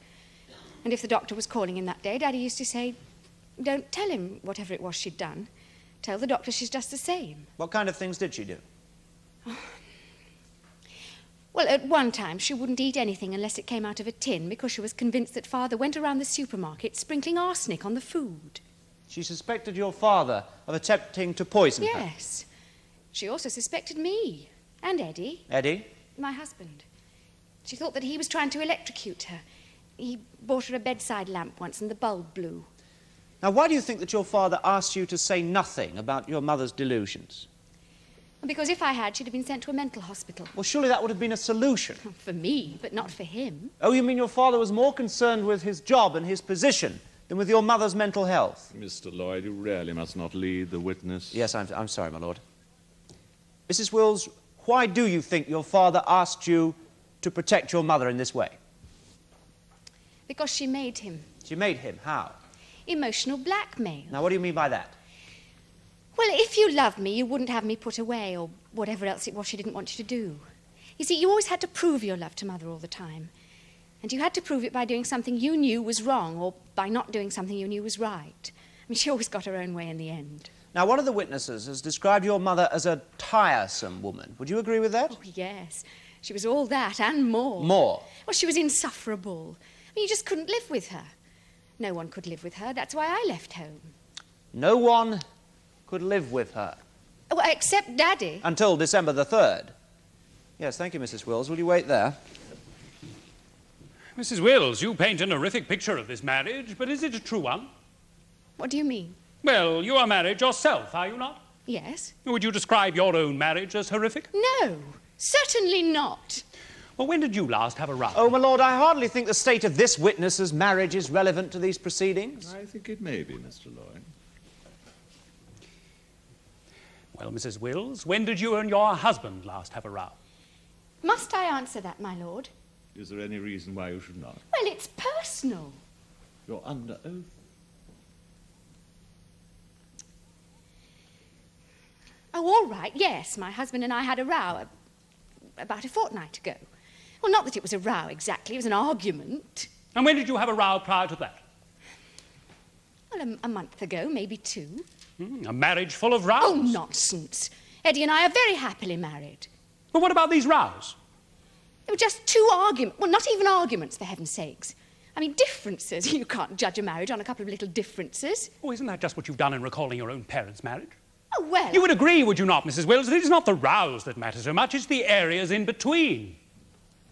And if the doctor was calling in that day, Daddy used to say, don't tell him whatever it was she'd done. Tell the doctor she's just the same. What kind of things did she do? Well, at one time, she wouldn't eat anything unless it came out of a tin because she was convinced that Father went around the supermarket sprinkling arsenic on the food. She suspected your father of attempting to poison her. Yes. She also suspected me and Eddie, Eddie? my husband. She thought that he was trying to electrocute her. He bought her a bedside lamp once and the bulb blew. Now, why do you think that your father asked you to say nothing about your mother's delusions? Because if I had, she'd have been sent to a mental hospital. Well, surely that would have been a solution. For me, but not for him. Oh, you mean your father was more concerned with his job and his position than with your mother's mental health? Mr. Lloyd, you really must not lead the witness. Yes, I'm sorry, my lord. Mrs. Wills, why do you think your father asked you to protect your mother in this way? Because she made him. She made him. How? Emotional blackmail. Now, what do you mean by that? Well, if you loved me, you wouldn't have me put away or whatever else it was she didn't want you to do. You see, you always had to prove your love to Mother all the time. And you had to prove it by doing something you knew was wrong or by not doing something you knew was right. I mean, she always got her own way in the end. Now, one of the witnesses has described your mother as a tiresome woman. Would you agree with that? Oh, yes. She was all that and more. More? Well, she was insufferable. I mean, you just couldn't live with her. No one could live with her. That's why I left home. No one could live with her. Well, except Daddy. Until December the 3rd. Yes, thank you, Mrs. Wills. Will you wait there? Mrs. Wills, you paint an horrific picture of this marriage, but is it a true one? What do you mean? Well, you are married yourself, are you not? Yes. Would you describe your own marriage as horrific? No, certainly not. Well, when did you last have a row? Oh, my lord, I hardly think the state of this witness's marriage is relevant to these proceedings. I think it may be, Mr. Lloyd. Well, Mrs. Wills, when did you and your husband last have a row? Must I answer that, my lord? Is there any reason why you should not? Well, it's personal. You're under oath. Oh, all right, yes, my husband and I had a row about a fortnight ago. Well, not that it was a row exactly, it was an argument. And when did you have a row prior to that? Well, a month ago, maybe 2. A marriage full of rows? Oh, nonsense. Eddie and I are very happily married. But what about these rows? They were just 2 arguments. Well, not even arguments, for heaven's sakes. I mean, differences. You can't judge a marriage on a couple of little differences. Oh, isn't that just what you've done in recalling your own parents' marriage? Oh, well... You would agree, would you not, Mrs. Wills, that it's not the rows that matter so much, it's the areas in between.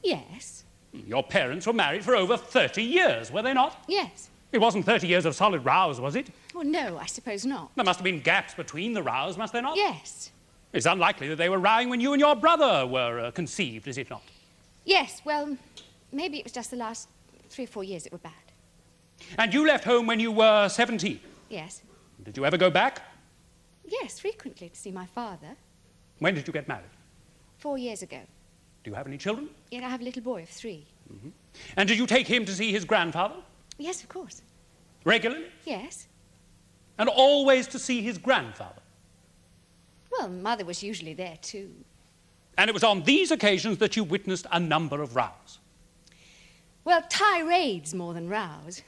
Yes. Your parents were married for over 30 years, were they not? Yes. It wasn't 30 years of solid rows, was it? Well, no, I suppose not. There must have been gaps between the rows, must there not? Yes. It's unlikely that they were rowing when you and your brother were conceived, is it not? Yes, well, maybe it was just the last 3 or 4 years that were bad. And you left home when you were 17? Yes. Did you ever go back? Yes, frequently to see my father. When did you get married? 4 years ago. Do you have any children? Yet I have a little boy of 3. Mm-hmm. And did you take him to see his grandfather? Yes, of course. Regularly? Yes. And always to see his grandfather? Well, Mother was usually there, too. And it was on these occasions that you witnessed a number of rows? Well, tirades more than rows.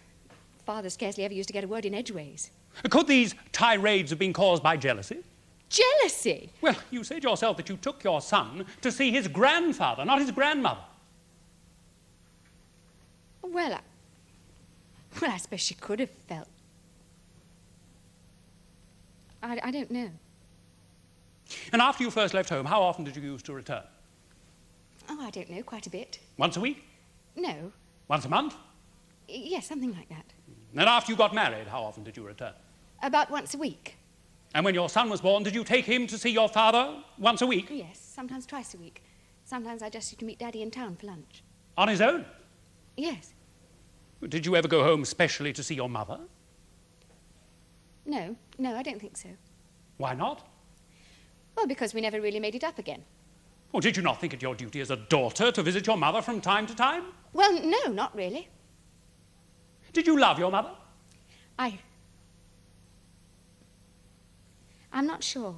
Father scarcely ever used to get a word in edgeways. Could these tirades have been caused by jealousy? Jealousy? Well, you said yourself that you took your son to see his grandfather, not his grandmother. Well, I suppose she could have felt... I don't know. And after you first left home, how often did you used to return? Oh, I don't know, quite a bit. Once a week? No. Once a month? Yes, something like that. And after you got married, how often did you return? About once a week. And when your son was born, did you take him to see your father once a week? Yes, sometimes twice a week. Sometimes I just used to meet Daddy in town for lunch. On his own? Yes. Did you ever go home specially to see your mother? No, I don't think so. Why not? Well, because we never really made it up again. Or did you not think it your duty as a daughter to visit your mother from time to time? Well, no, not really. Did you love your mother? I'm not sure.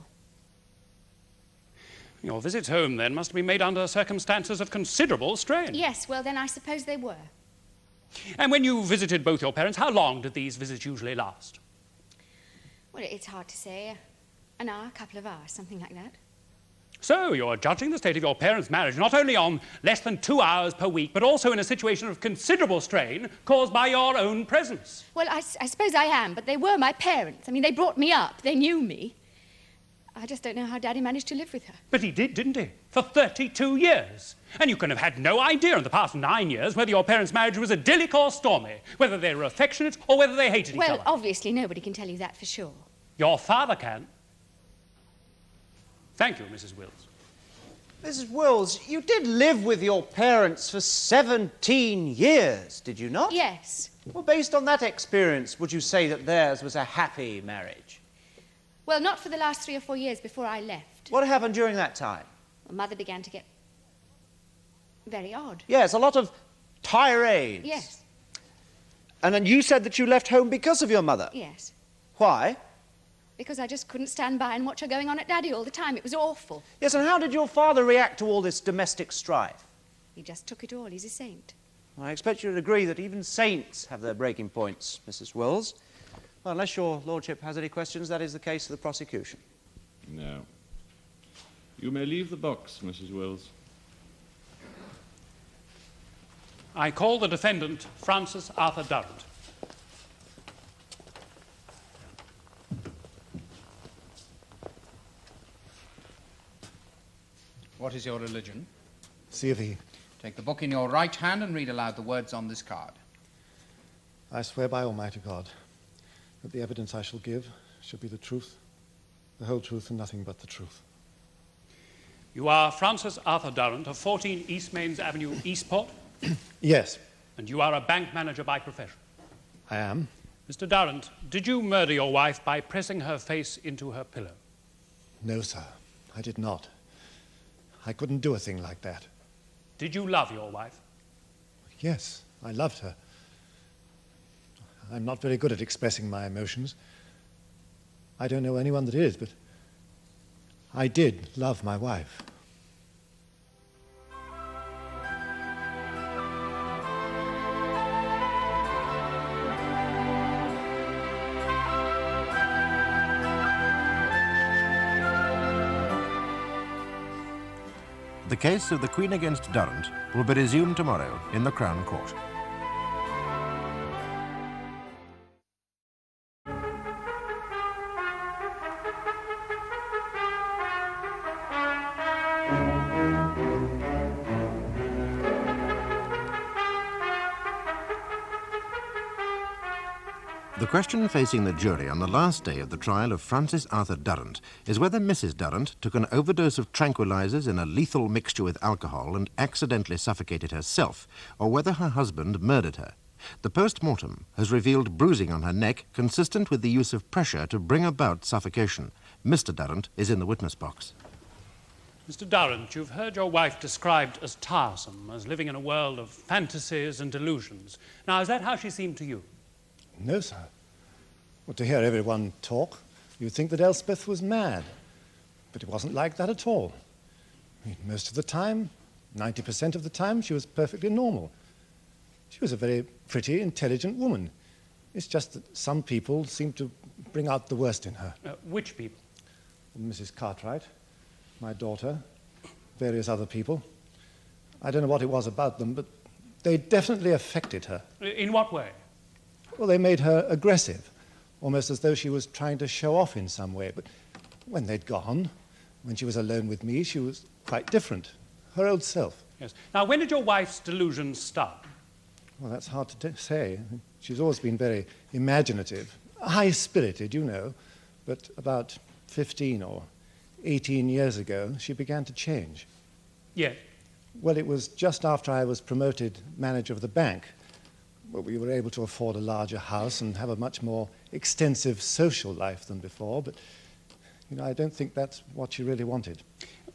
Your visits home, then, must have been made under circumstances of considerable strain. Yes, well, then I suppose they were. And when you visited both your parents, how long did these visits usually last? Well, it's hard to say. An hour, a couple of hours, something like that. So you're judging the state of your parents' marriage not only on less than 2 hours per week, but also in a situation of considerable strain caused by your own presence. Well, I suppose I am, but they were my parents. I mean, they brought me up. They knew me. I just don't know how Daddy managed to live with her. But he did, didn't he? For 32 years. And you can have had no idea in the past 9 years whether your parents' marriage was idyllic or stormy, whether they were affectionate or whether they hated each other. Well, obviously nobody can tell you that for sure. Your father can. Thank you, Mrs. Wills. Mrs. Wills, you did live with your parents for 17 years, did you not? Yes. Well, based on that experience, would you say that theirs was a happy marriage? Well, not for the last 3 or 4 years before I left. What happened during that time? Well, Mother began to get very odd. Yes, a lot of tirades. Yes. And then you said that you left home because of your mother? Yes. Why? Because I just couldn't stand by and watch her going on at Daddy all the time. It was awful. Yes, and how did your father react to all this domestic strife? He just took it all. He's a saint. I expect you to agree that even saints have their breaking points, Mrs. Wills. Well, unless your lordship has any questions, that is the case of the prosecution. No. You may leave the box, Mrs. Wills. I call the defendant, Francis Arthur Durrant. What is your religion? C of E. Take the book in your right hand and read aloud the words on this card. I swear by Almighty God that the evidence I shall give shall be the truth, the whole truth, and nothing but the truth. You are Francis Arthur Durrant of 14 East Mains Avenue, Eastport? Yes. And you are a bank manager by profession? I am. Mr. Durrant, did you murder your wife by pressing her face into her pillow? No, sir, I did not. I couldn't do a thing like that. Did you love your wife? Yes, I loved her. I'm not very good at expressing my emotions. I don't know anyone that is, but I did love my wife. The case of the Queen against Durrant will be resumed tomorrow in the Crown Court. The question facing the jury on the last day of the trial of Francis Arthur Durrant is whether Mrs. Durrant took an overdose of tranquilizers in a lethal mixture with alcohol and accidentally suffocated herself, or whether her husband murdered her. The post-mortem has revealed bruising on her neck consistent with the use of pressure to bring about suffocation. Mr. Durrant is in the witness box. Mr. Durrant, you've heard your wife described as tiresome, as living in a world of fantasies and delusions. Now, is that how she seemed to you? No, sir. Well, to hear everyone talk, you'd think that Elspeth was mad. But it wasn't like that at all. I mean, most of the time, 90% of the time, she was perfectly normal. She was a very pretty, intelligent woman. It's just that some people seem to bring out the worst in her. Which people? Mrs. Cartwright, my daughter, various other people. I don't know what it was about them, but they definitely affected her. In what way? Well, they made her aggressive, almost as though she was trying to show off in some way. But when they'd gone, when she was alone with me, she was quite different, her old self. Yes. Now, when did your wife's delusions start? Well, that's hard to say. She's always been very imaginative, high-spirited, you know. But about 15 or 18 years ago, she began to change. Yes. Well, it was just after I was promoted manager of the bank. Well, we were able to afford a larger house and have a much more extensive social life than before, but, I don't think that's what she really wanted.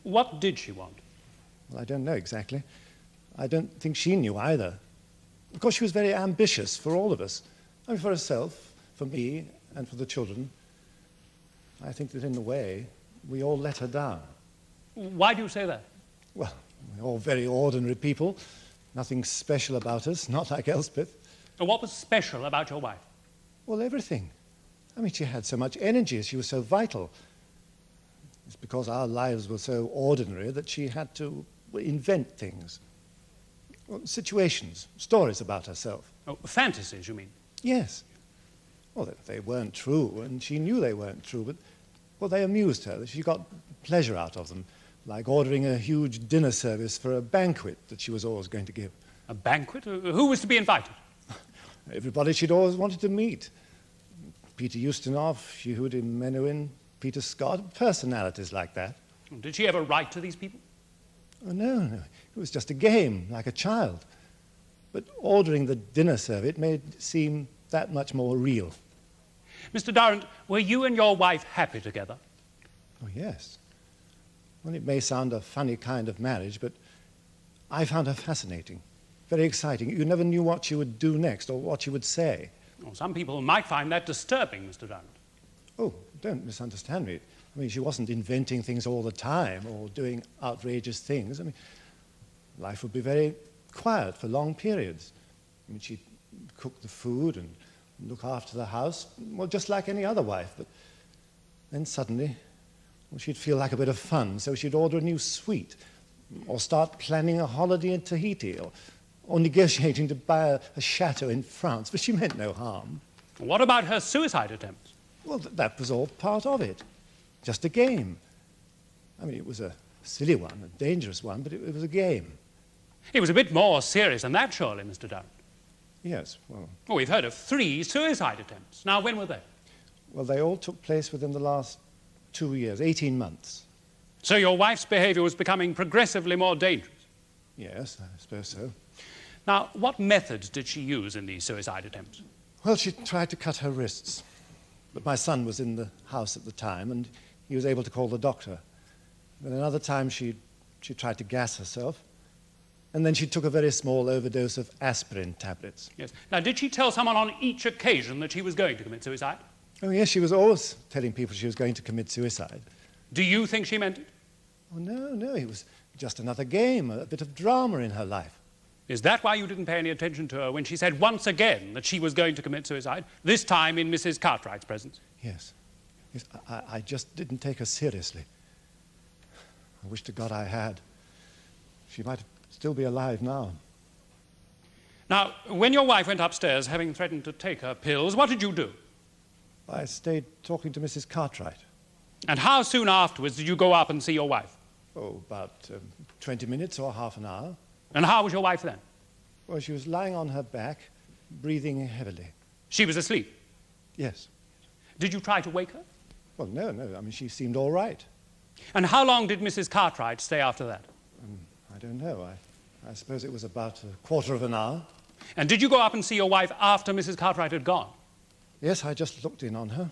What did she want? Well, I don't know exactly. I don't think she knew either. Of course, she was very ambitious for all of us. I mean, for herself, for me, and for the children. I think that in a way, we all let her down. Why do you say that? Well, we're all very ordinary people. Nothing special about us, not like Elspeth. And what was special about your wife? Well, everything. I mean, she had so much energy, she was so vital. It's because our lives were so ordinary that she had to invent things. Well, situations, stories about herself. Oh, fantasies, you mean? Yes. Well, they weren't true, and she knew they weren't true, but, well, they amused her. She got pleasure out of them, like ordering a huge dinner service for a banquet that she was always going to give. A banquet? Who was to be invited? Everybody she'd always wanted to meet. Peter Ustinov, Yehudi Menuhin, Peter Scott, personalities like that. Did she ever write to these people? Oh, no. It was just a game, like a child. But ordering the dinner service made it seem that much more real. Mr. Durrant, were you and your wife happy together? Oh, yes. Well, it may sound a funny kind of marriage, but I found her fascinating, very exciting. You never knew what she would do next or what she would say. Well, some people might find that disturbing, Mr. Durrant. Oh, don't misunderstand me. I mean, she wasn't inventing things all the time or doing outrageous things. I mean, life would be very quiet for long periods. I mean, she'd cook the food and look after the house, well, just like any other wife. But then suddenly, well, she'd feel like a bit of fun, so she'd order a new suite or start planning a holiday in Tahiti or negotiating to buy a chateau in France, but she meant no harm. What about her suicide attempts? Well, that was all part of it. Just a game. I mean, it was a silly one, a dangerous one, but it was a game. It was a bit more serious than that, surely, Mr. Durrant. Yes, well... Oh, we've heard of 3 suicide attempts. Now, when were they? Well, they all took place within the last 2 years, 18 months. So your wife's behavior was becoming progressively more dangerous? Yes, I suppose so. Now, what methods did she use in these suicide attempts? Well, she tried to cut her wrists. But my son was in the house at the time, and he was able to call the doctor. Then another time she tried to gas herself. And then she took a very small overdose of aspirin tablets. Yes. Now, did she tell someone on each occasion that she was going to commit suicide? Oh, yes, she was always telling people she was going to commit suicide. Do you think she meant it? Oh, no, it was just another game, a bit of drama in her life. Is that why you didn't pay any attention to her when she said once again that she was going to commit suicide, this time in Mrs. Cartwright's presence? Yes. I just didn't take her seriously. I wish to God I had. She might still be alive now. Now, when your wife went upstairs, having threatened to take her pills, what did you do? I stayed talking to Mrs. Cartwright. And how soon afterwards did you go up and see your wife? Oh, about 20 minutes or half an hour. And how was your wife then? Well, she was lying on her back, breathing heavily. She was asleep? Yes. Did you try to wake her? Well, no. I mean, she seemed all right. And how long did Mrs. Cartwright stay after that? I don't know. I suppose it was about a quarter of an hour. And did you go up and see your wife after Mrs. Cartwright had gone? Yes, I just looked in on her.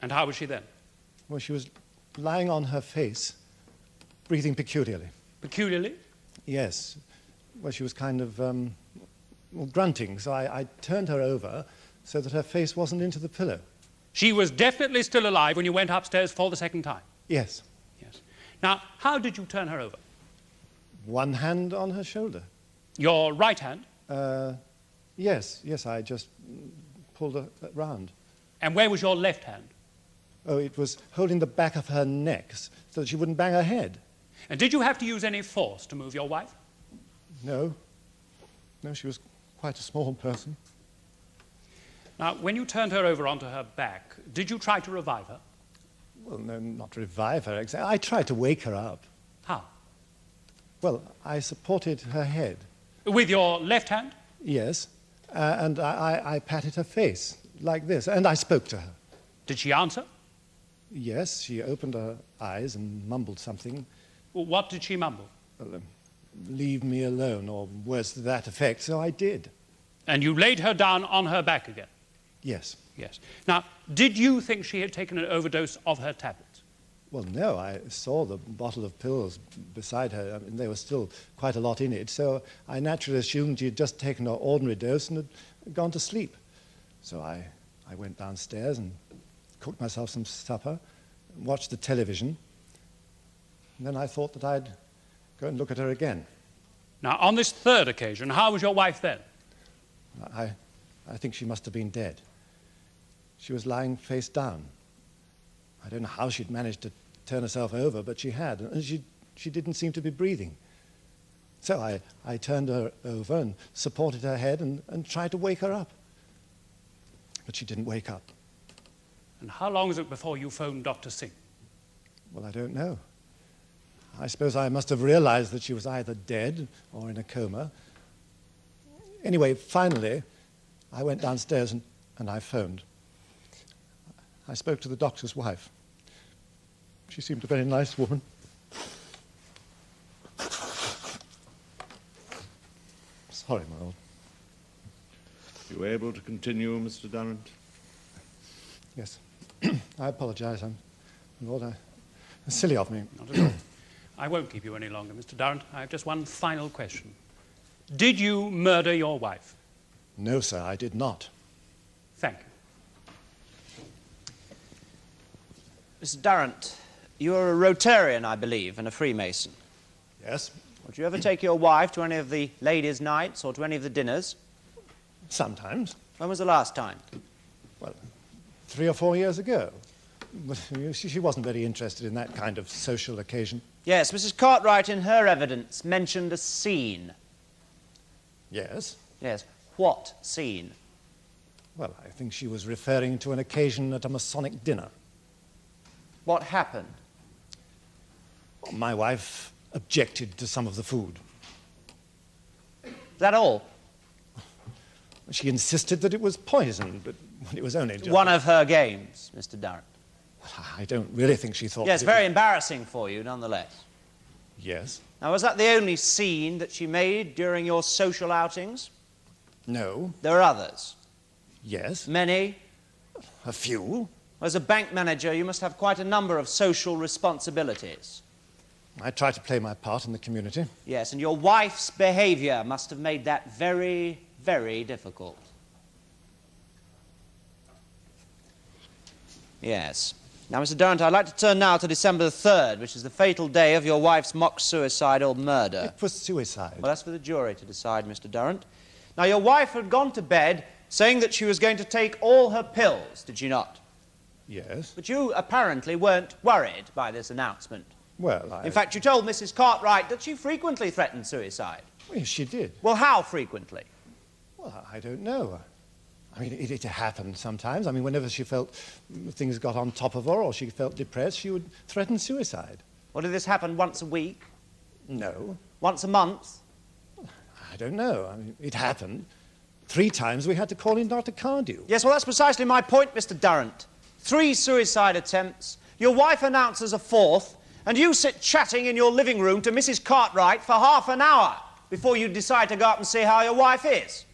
And how was she then? Well, she was lying on her face, breathing peculiarly. Peculiarly? Yes. Well, she was kind of grunting, so I turned her over so that her face wasn't into the pillow. She was definitely still alive when you went upstairs for the second time? Yes. Yes. Now, how did you turn her over? One hand on her shoulder. Your right hand? Yes, I just pulled her round. And where was your left hand? Oh, it was holding the back of her neck so that she wouldn't bang her head. And did you have to use any force to move your wife? No, she was quite a small person. Now, when you turned her over onto her back, did you try to revive her? Well, no, not revive her exactly. I tried to wake her up. How? Well, I supported her head. With your left hand? Yes, and I patted her face, like this, and I spoke to her. Did she answer? Yes, she opened her eyes and mumbled something. Well, what did she mumble? Well, leave me alone, or words to that effect, so I did. And you laid her down on her back again? Yes. Yes. Now, did you think she had taken an overdose of her tablets? Well, no, I saw the bottle of pills beside her. I mean, there was still quite a lot in it, so I naturally assumed she had just taken her ordinary dose and had gone to sleep. So I went downstairs and cooked myself some supper, watched the television, and then I thought that I'd go and look at her again. Now, on this third occasion, how was your wife then? I think she must have been dead. She was lying face down. I don't know how she'd managed to turn herself over, but she had, and she didn't seem to be breathing. So I turned her over and supported her head and tried to wake her up. But she didn't wake up. And how long was it before you phoned Dr. Singh? Well, I don't know. I suppose I must have realized that she was either dead or in a coma. Anyway, finally, I went downstairs and I phoned. I spoke to the doctor's wife. She seemed a very nice woman. Sorry, my lord. You were able to continue, Mr. Durrant? Yes. I apologize. Lord, it's silly of me. Not at all. I won't keep you any longer, Mr. Durrant. I have just one final question. Did you murder your wife? No, sir, I did not. Thank you. Mr. Durrant, you are a Rotarian, I believe, and a Freemason. Yes. Would you ever take your wife to any of the ladies' nights or to any of the dinners? Sometimes. When was the last time? Well, 3 or 4 years ago. But she wasn't very interested in that kind of social occasion. Yes, Mrs. Cartwright, in her evidence, mentioned a scene. Yes. Yes. What scene? Well, I think she was referring to an occasion at a Masonic dinner. What happened? Well, my wife objected to some of the food. Is that all? She insisted that it was poison, but it was only just... One of her games, Mr. Durrant. I don't really think she thought... Yes, very embarrassing for you, nonetheless. Yes. Now, was that the only scene that she made during your social outings? No. There are others? Yes. Many? A few. As a bank manager, you must have quite a number of social responsibilities. I try to play my part in the community. Yes, and your wife's behavior must have made that very, very difficult. Yes. Now, Mr. Durrant, I'd like to turn now to December the 3rd, which is the fatal day of your wife's mock suicidal murder. It was suicide. Well, that's for the jury to decide, Mr. Durrant. Now, your wife had gone to bed saying that she was going to take all her pills, did she not? Yes. But you apparently weren't worried by this announcement. Well, In fact, you told Mrs. Cartwright that she frequently threatened suicide. Well, she did. Well, how frequently? Well, I don't know. I mean, it happened sometimes. I mean, whenever she felt things got on top of her or she felt depressed, she would threaten suicide. Well, did this happen once a week? No. Once a month? I don't know. I mean, it happened. 3 times we had to call in Dr. Cardew. Yes, well, that's precisely my point, Mr. Durrant. 3 suicide attempts, your wife announces a 4th, and you sit chatting in your living room to Mrs. Cartwright for half an hour before you decide to go up and see how your wife is.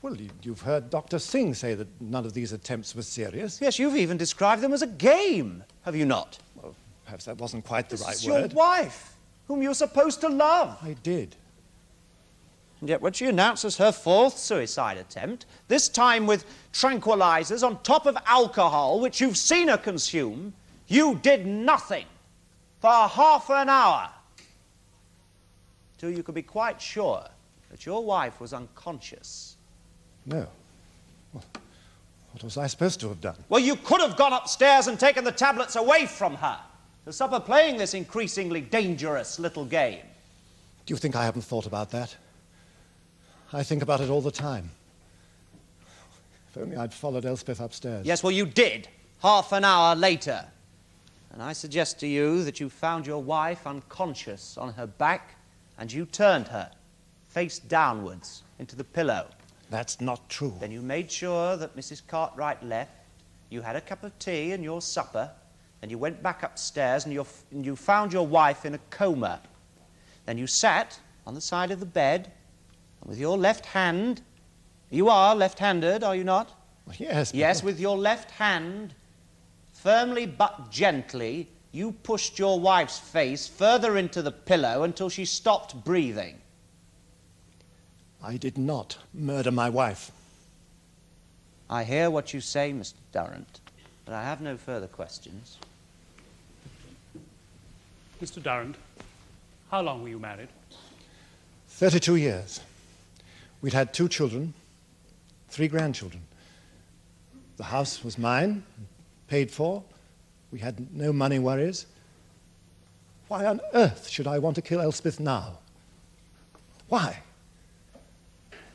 Well, you've heard Dr. Singh say that none of these attempts were serious. Yes, you've even described them as a game, have you not? Well, perhaps that wasn't quite the right It's word. your wife, whom you're supposed to love. I did. And yet when she announces her 4th suicide attempt, this time with tranquilizers on top of alcohol, which you've seen her consume, you did nothing for half an hour till you could be quite sure that your wife was unconscious. No. Well, what was I supposed to have done? Well, you could have gone upstairs and taken the tablets away from her to stop her playing this increasingly dangerous little game. Do you think I haven't thought about that? I think about it all the time. If only I'd followed Elspeth upstairs. Yes, well, you did, half an hour later. And I suggest to you that you found your wife unconscious on her back and you turned her, face downwards, into the pillow. That's not true. Then you made sure that Mrs. Cartwright left, you had a cup of tea and your supper, then you went back upstairs and you found your wife in a coma. Then you sat on the side of the bed, and with your left hand, you are left-handed, are you not? Yes. Yes, with your left hand, firmly but gently, You pushed your wife's face further into the pillow until she stopped breathing. I did not murder my wife. I hear what you say, Mr. Durrant, but I have no further questions. Mr. Durrant, how long were you married? 32 years. We'd had 2 children, 3 grandchildren. The house was mine, paid for. We had no money worries. Why on earth should I want to kill Elspeth now? Why?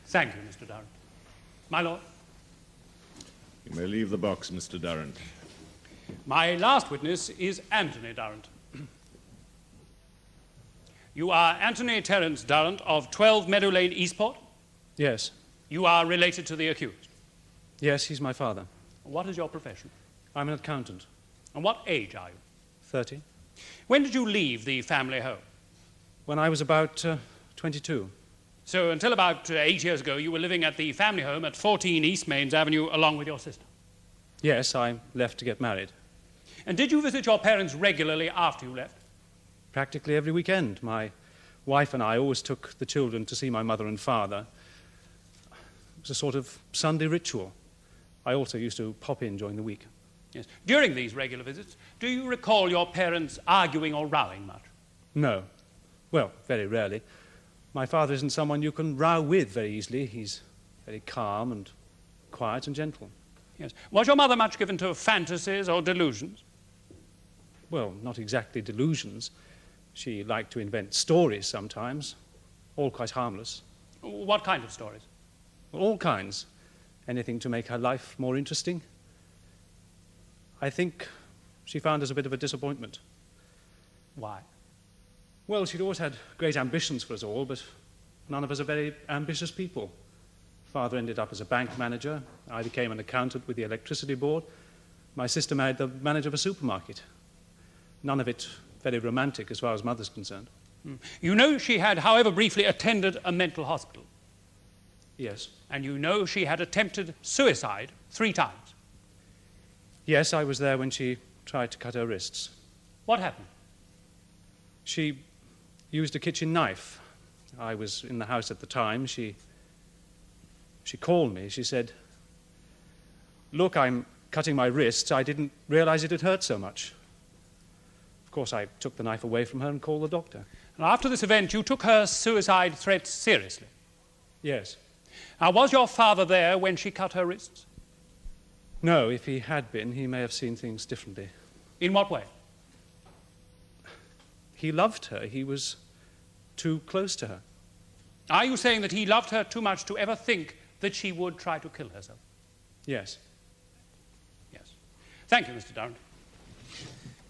Thank you, Mr. Durrant. My lord. You may leave the box, Mr. Durrant. My last witness is Anthony Durrant. You are Anthony Terence Durrant of 12 Meadow Lane, Eastport? Yes. You are related to the accused? Yes, he's my father. What is your profession? I'm an accountant. And what age are you? 30. When did you leave the family home? When I was about 22. So until about 8 years ago, you were living at the family home at 14 East Mains Avenue along with your sister? Yes, I left to get married. And did you visit your parents regularly after you left? Practically every weekend. My wife and I always took the children to see my mother and father. It was a sort of Sunday ritual. I also used to pop in during the week. Yes. During these regular visits, do you recall your parents arguing or rowing much? No. Well, very rarely. My father isn't someone you can row with very easily. He's very calm and quiet and gentle. Yes. Was your mother much given to fantasies or delusions? Well, not exactly delusions. She liked to invent stories sometimes, all quite harmless. What kind of stories? All kinds. Anything to make her life more interesting. I think she found us a bit of a disappointment. Why? Well, she'd always had great ambitions for us all, but none of us are very ambitious people. Father ended up as a bank manager. I became an accountant with the electricity board. My sister married the manager of a supermarket. None of it very romantic as far as Mother's concerned. You know she had, however briefly, attended a mental hospital. Yes. And you know she had attempted suicide 3 times. Yes, I was there when she tried to cut her wrists. What happened? She used a kitchen knife. I was in the house at the time. She called me. She said, "Look, I'm cutting my wrists. I didn't realize it had hurt so much." Of course, I took the knife away from her and called the doctor. And after this event, you took her suicide threats seriously? Yes. Now, was your father there when she cut her wrists? No, if he had been, he may have seen things differently. In what way? He loved her. He was too close to her. Are you saying that he loved her too much to ever think that she would try to kill herself? Yes. Yes. Thank you, Mr. Durrant.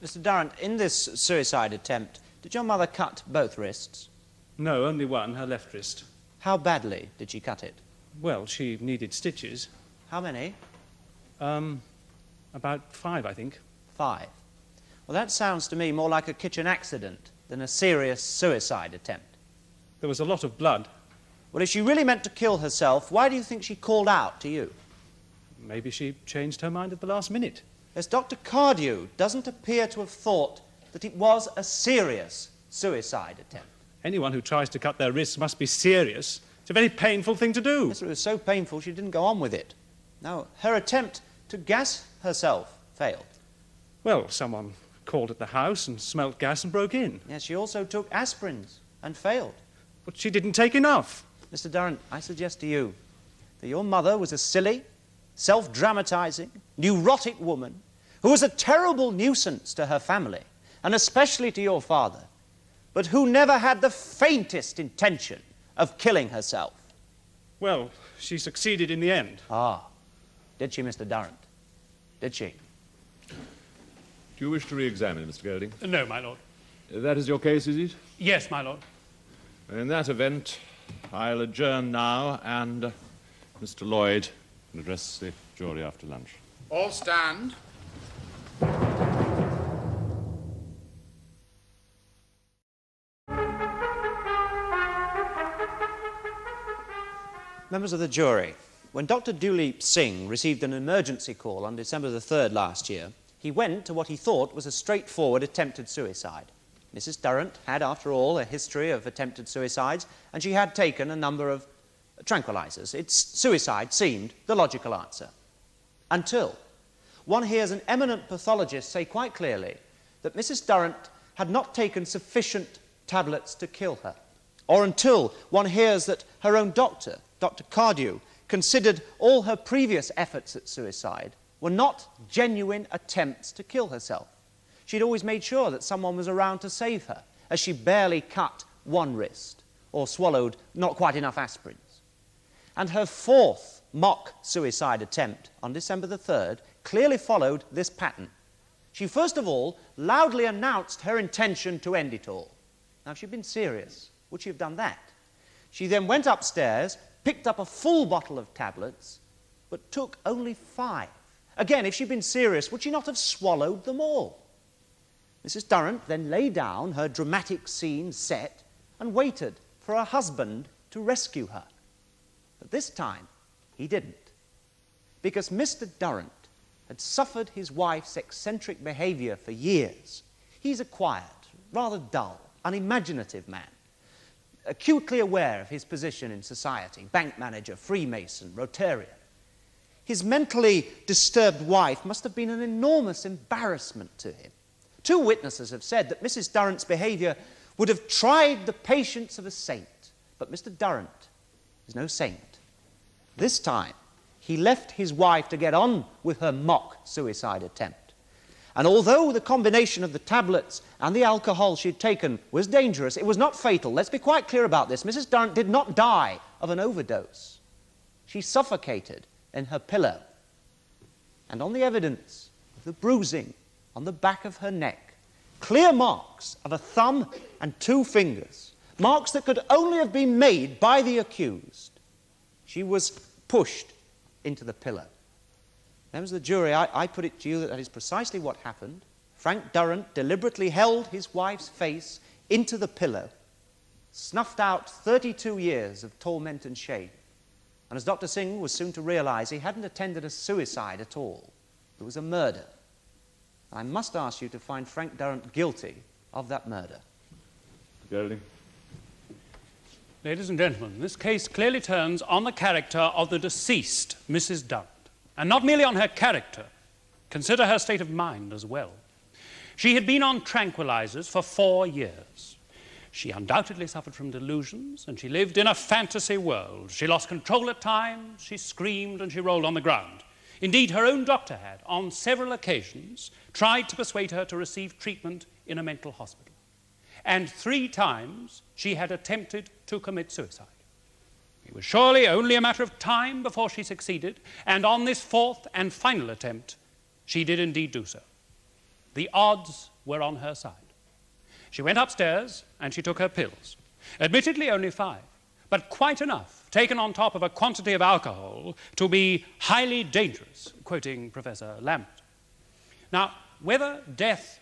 Mr. Durrant, in this suicide attempt, did your mother cut both wrists? No, only one, her left wrist. How badly did she cut it? Well, she needed stitches. How many? About 5, I think. 5. Well, that sounds to me more like a kitchen accident than a serious suicide attempt. There was a lot of blood. Well, if she really meant to kill herself, why do you think she called out to you? Maybe she changed her mind at the last minute. As Dr. Cardew doesn't appear to have thought that it was a serious suicide attempt. Anyone who tries to cut their wrists must be serious. It's a very painful thing to do. Yes, it was so painful she didn't go on with it. No, her attempt to gas herself failed. Well, someone called at the house and smelt gas and broke in. Yes, she also took aspirins and failed. But she didn't take enough. Mr. Durrant, I suggest to you that your mother was a silly, self-dramatizing, neurotic woman who was a terrible nuisance to her family, and especially to your father, but who never had the faintest intention of killing herself. Well, she succeeded in the end. Ah, did she, Mr. Durrant? Did she? Do you wish to re-examine, Mr. Golding? No, my lord. That is your case, is it? Yes, my lord. In that event, I'll adjourn now, and Mr. Lloyd can address the jury after lunch. All stand. Members of the jury, when Dr. Duleep Singh received an emergency call on December the 3rd last year, he went to what he thought was a straightforward attempted suicide. Mrs. Durrant had, after all, a history of attempted suicides, and she had taken a number of tranquilizers. Suicide seemed the logical answer. Until one hears an eminent pathologist say quite clearly that Mrs. Durrant had not taken sufficient tablets to kill her, or until one hears that her own doctor, Dr. Cardew, considered all her previous efforts at suicide were not genuine attempts to kill herself. She'd always made sure that someone was around to save her, as she barely cut one wrist or swallowed not quite enough aspirins. And her fourth mock suicide attempt on December the 3rd clearly followed this pattern. She first of all loudly announced her intention to end it all. Now, if she'd been serious, would she have done that? She then went upstairs, picked up a full bottle of tablets, but took only 5. Again, if she'd been serious, would she not have swallowed them all? Mrs. Durrant then lay down, her dramatic scene set, and waited for her husband to rescue her. But this time, he didn't. Because Mr. Durrant had suffered his wife's eccentric behavior for years. He's a quiet, rather dull, unimaginative man, acutely aware of his position in society, bank manager, Freemason, Rotarian. His mentally disturbed wife must have been an enormous embarrassment to him. 2 witnesses have said that Mrs. Durrant's behavior would have tried the patience of a saint, but Mr. Durrant is no saint. This time, he left his wife to get on with her mock suicide attempt. And although the combination of the tablets and the alcohol she'd taken was dangerous, it was not fatal. Let's be quite clear about this. Mrs. Durrant did not die of an overdose. She suffocated in her pillow. And on the evidence of the bruising on the back of her neck, clear marks of a thumb and 2 fingers, marks that could only have been made by the accused, she was pushed into the pillow. Members of the jury, I put it to you that is precisely what happened. Frank Durrant deliberately held his wife's face into the pillow, snuffed out 32 years of torment and shame. And as Dr. Singh was soon to realize, he hadn't attended a suicide at all. It was a murder. I must ask you to find Frank Durrant guilty of that murder. Gelding. Ladies and gentlemen, this case clearly turns on the character of the deceased, Mrs. Durrant, and not merely on her character. Consider her state of mind as well. She had been on tranquilizers for 4 years. She undoubtedly suffered from delusions, and she lived in a fantasy world. She lost control at times, she screamed, and she rolled on the ground. Indeed, her own doctor had, on several occasions, tried to persuade her to receive treatment in a mental hospital. And 3 times she had attempted to commit suicide. It was surely only a matter of time before she succeeded, and on this 4th and final attempt, she did indeed do so. The odds were on her side. She went upstairs and she took her pills. Admittedly only 5, but quite enough, taken on top of a quantity of alcohol, to be highly dangerous, quoting Professor Lambert. Now, whether death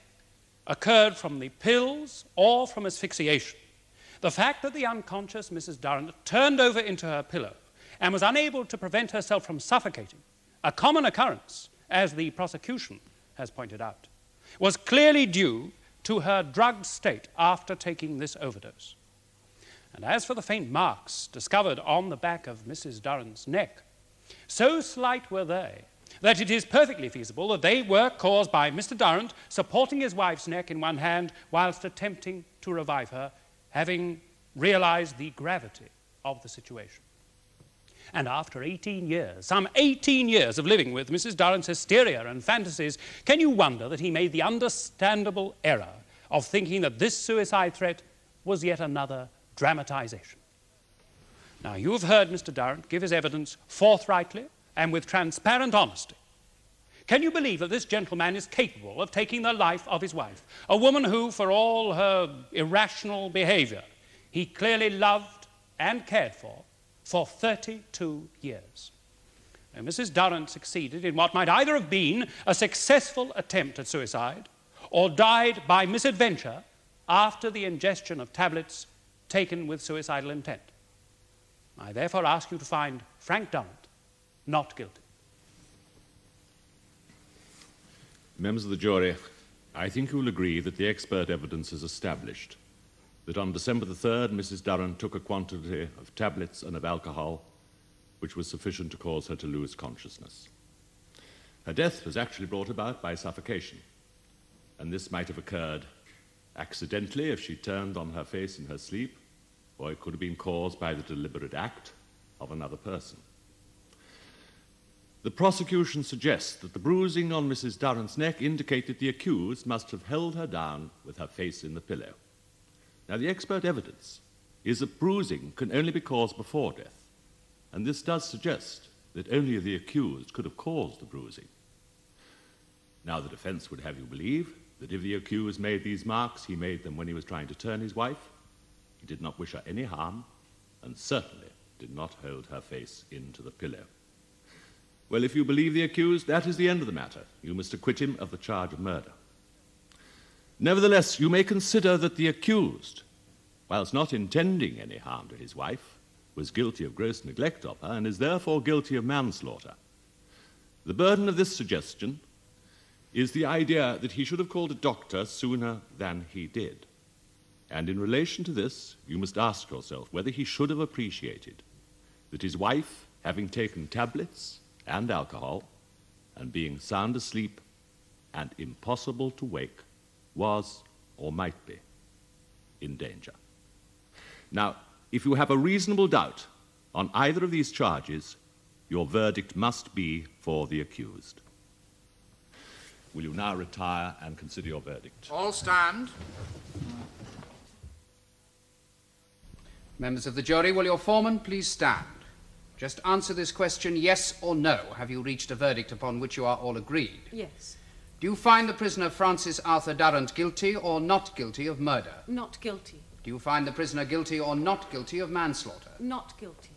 occurred from the pills or from asphyxiation, the fact that the unconscious Mrs. Durrant turned over into her pillow and was unable to prevent herself from suffocating, a common occurrence, as the prosecution has pointed out, was clearly due to her drugged state after taking this overdose. And as for the faint marks discovered on the back of Mrs. Durrant's neck, so slight were they that it is perfectly feasible that they were caused by Mr. Durrant supporting his wife's neck in one hand whilst attempting to revive her, having realized the gravity of the situation. And after 18 years, some 18 years of living with Mrs. Durrant's hysteria and fantasies, can you wonder that he made the understandable error of thinking that this suicide threat was yet another dramatization? Now, you have heard Mr. Durrant give his evidence forthrightly and with transparent honesty. Can you believe that this gentleman is capable of taking the life of his wife, a woman who, for all her irrational behavior, he clearly loved and cared for 32 years? And Mrs. Durrant succeeded in what might either have been a successful attempt at suicide or died by misadventure after the ingestion of tablets taken with suicidal intent. I therefore ask you to find Frank Durrant not guilty. Members of the jury, I think you will agree that the expert evidence has established that on December the 3rd, Mrs. Durrant took a quantity of tablets and of alcohol which was sufficient to cause her to lose consciousness. Her death was actually brought about by suffocation, and this might have occurred accidentally if she turned on her face in her sleep, or it could have been caused by the deliberate act of another person. The prosecution suggests that the bruising on Mrs. Durrant's neck indicated the accused must have held her down with her face in the pillow. Now, the expert evidence is that bruising can only be caused before death, and this does suggest that only the accused could have caused the bruising. Now, the defense would have you believe that if the accused made these marks, he made them when he was trying to turn his wife. He did not wish her any harm, and certainly did not hold her face into the pillow. Well, if you believe the accused, that is the end of the matter. You must acquit him of the charge of murder. Nevertheless, you may consider that the accused, whilst not intending any harm to his wife, was guilty of gross neglect of her and is therefore guilty of manslaughter. The burden of this suggestion is the idea that he should have called a doctor sooner than he did. And in relation to this, you must ask yourself whether he should have appreciated that his wife, having taken tablets and alcohol, and being sound asleep and impossible to wake, was, or might be, in danger. Now, if you have a reasonable doubt on either of these charges, your verdict must be for the accused. Will you now retire and consider your verdict? All stand. Members of the jury, will your foreman please stand? Just answer this question, yes or no. Have you reached a verdict upon which you are all agreed? Yes. Do you find the prisoner Francis Arthur Durrant guilty or not guilty of murder? Not guilty. Do you find the prisoner guilty or not guilty of manslaughter? Not guilty.